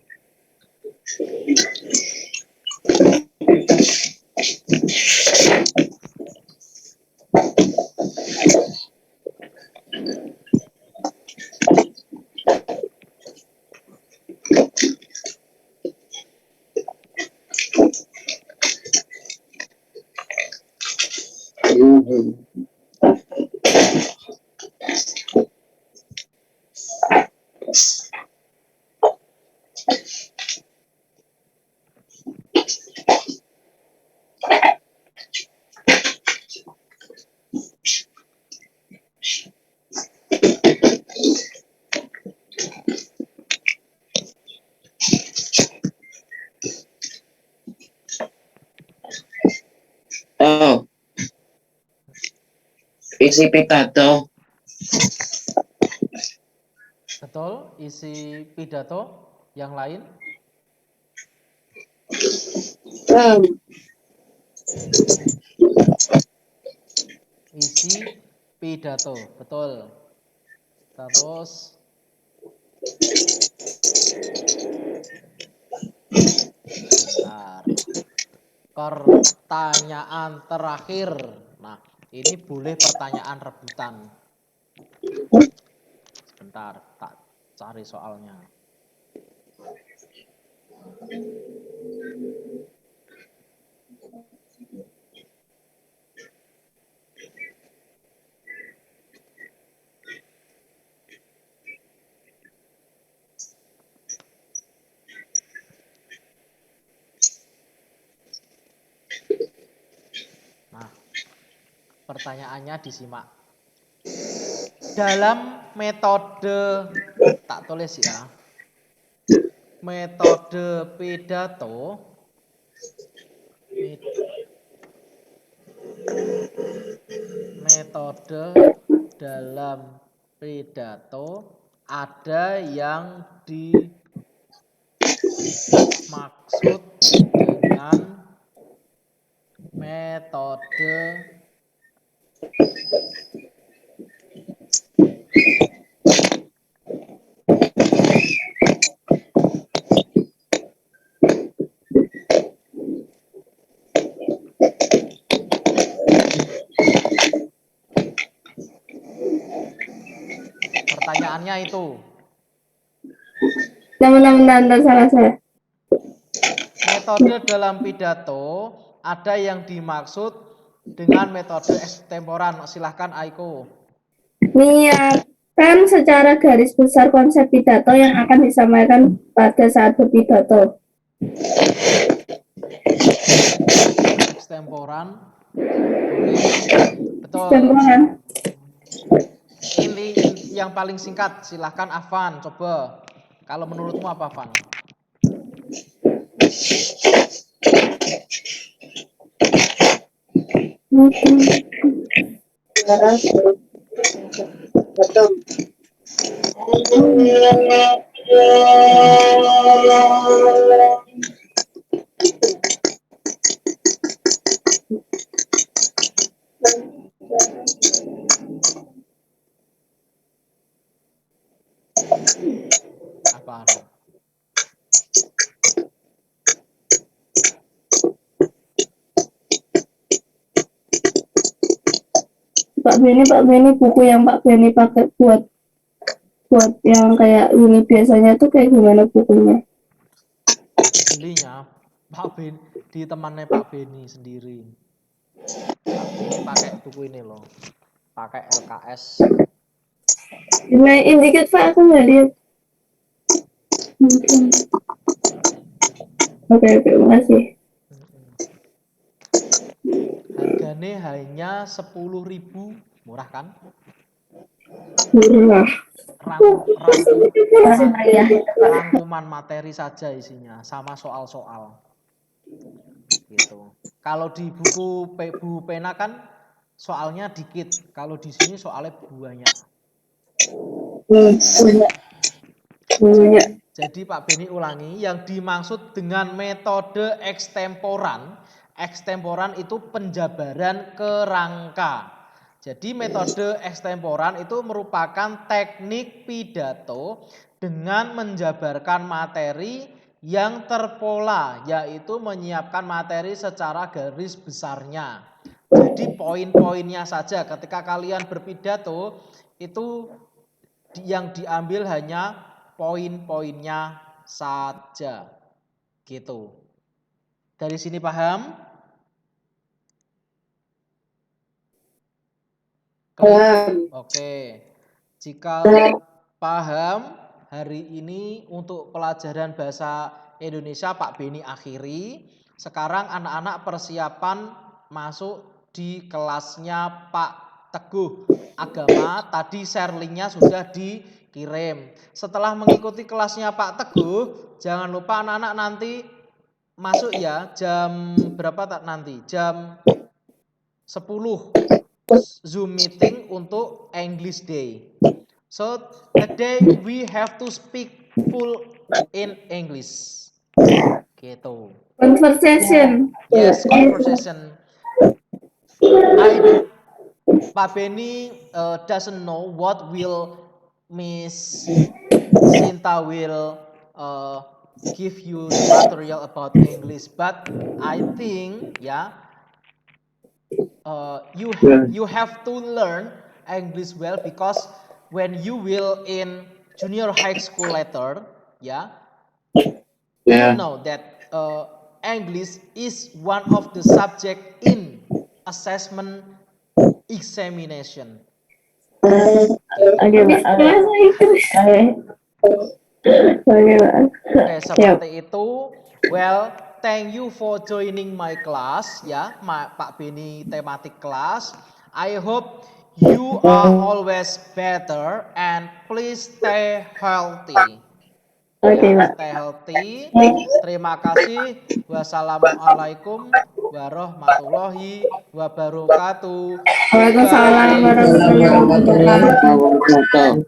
Oh, isi pidato. Betul, isi pidato yang lain. Isi pidato, betul. Terus bentar. Pertanyaan terakhir. Nah, ini boleh pertanyaan rebutan. Sebentar, tak cari soalnya. Nah, pertanyaannya disimak. Dalam metode, tak tulis ya, metode pidato, metode dalam pidato ada yang dimaksud dengan metode pertanyaannya itu. Bentar, salah saya. Metode dalam pidato ada yang dimaksud dengan metode ekstemporan. Silahkan Aiko. Niatkan secara garis besar konsep pidato yang akan disampaikan pada saat berpidato. Ekstemporan. Boleh. Betul. Ekstemporan. Ini yang paling singkat. Silahkan Afan, coba. Kalau menurutmu apa, Afan? Betul. Apa? Pak Beni buku yang Pak Beni pakai buat yang kayak ini biasanya tuh kayak gimana bukunya? Belinya Pak Ben di temannya Pak Beni sendiri. Pak Beni pakai buku ini loh, pakai LKS. Dinaikin dikit Pak, aku nggak lihat. Oke, makasih. Harganya hanya 10.000, murah kan? Murah. Masih meriah itu, Pak. Rangkuman materi saja isinya, sama soal-soal. Gitu. Kalau di buku pena kan soalnya dikit, kalau di sini soalnya banyak. Punya. Jadi Pak Beni ulangi, yang dimaksud dengan metode ekstemporan itu penjabaran kerangka. Jadi metode ekstemporan itu merupakan teknik pidato dengan menjabarkan materi yang terpola, yaitu menyiapkan materi secara garis besarnya. Jadi poin-poinnya saja ketika kalian berpidato itu yang diambil hanya poin-poinnya saja. Gitu. Dari sini paham? Paham. Oke. Jika paham, hari ini untuk pelajaran bahasa Indonesia Pak Beni akhiri. Sekarang anak-anak persiapan masuk di kelasnya Pak Teguh Agama. Tadi share linknya sudah dikirim. Setelah mengikuti kelasnya Pak Teguh, jangan lupa anak-anak nanti masuk ya, jam berapa nanti? Jam 10 Zoom meeting untuk English Day. So today we have to speak full in English. Gitu. Conversation. Yes, conversation. Pak Beni doesn't know what will Miss Sinta will give you the material about English, but I think you have to learn English well, because when you will in junior high school later, you know that English is one of the subject in assessment examination. Oke, Pak. Oke, Pak. Oke, seperti itu. Well, thank you for joining my class, Pak Beni tematik class. I hope you are always better and please stay healthy. Oke, Pak. Stay healthy. Terima kasih. Wassalamualaikum warahmatullahi wabarakatuh. Waalaikumsalam warahmatullahi wabarakatuh.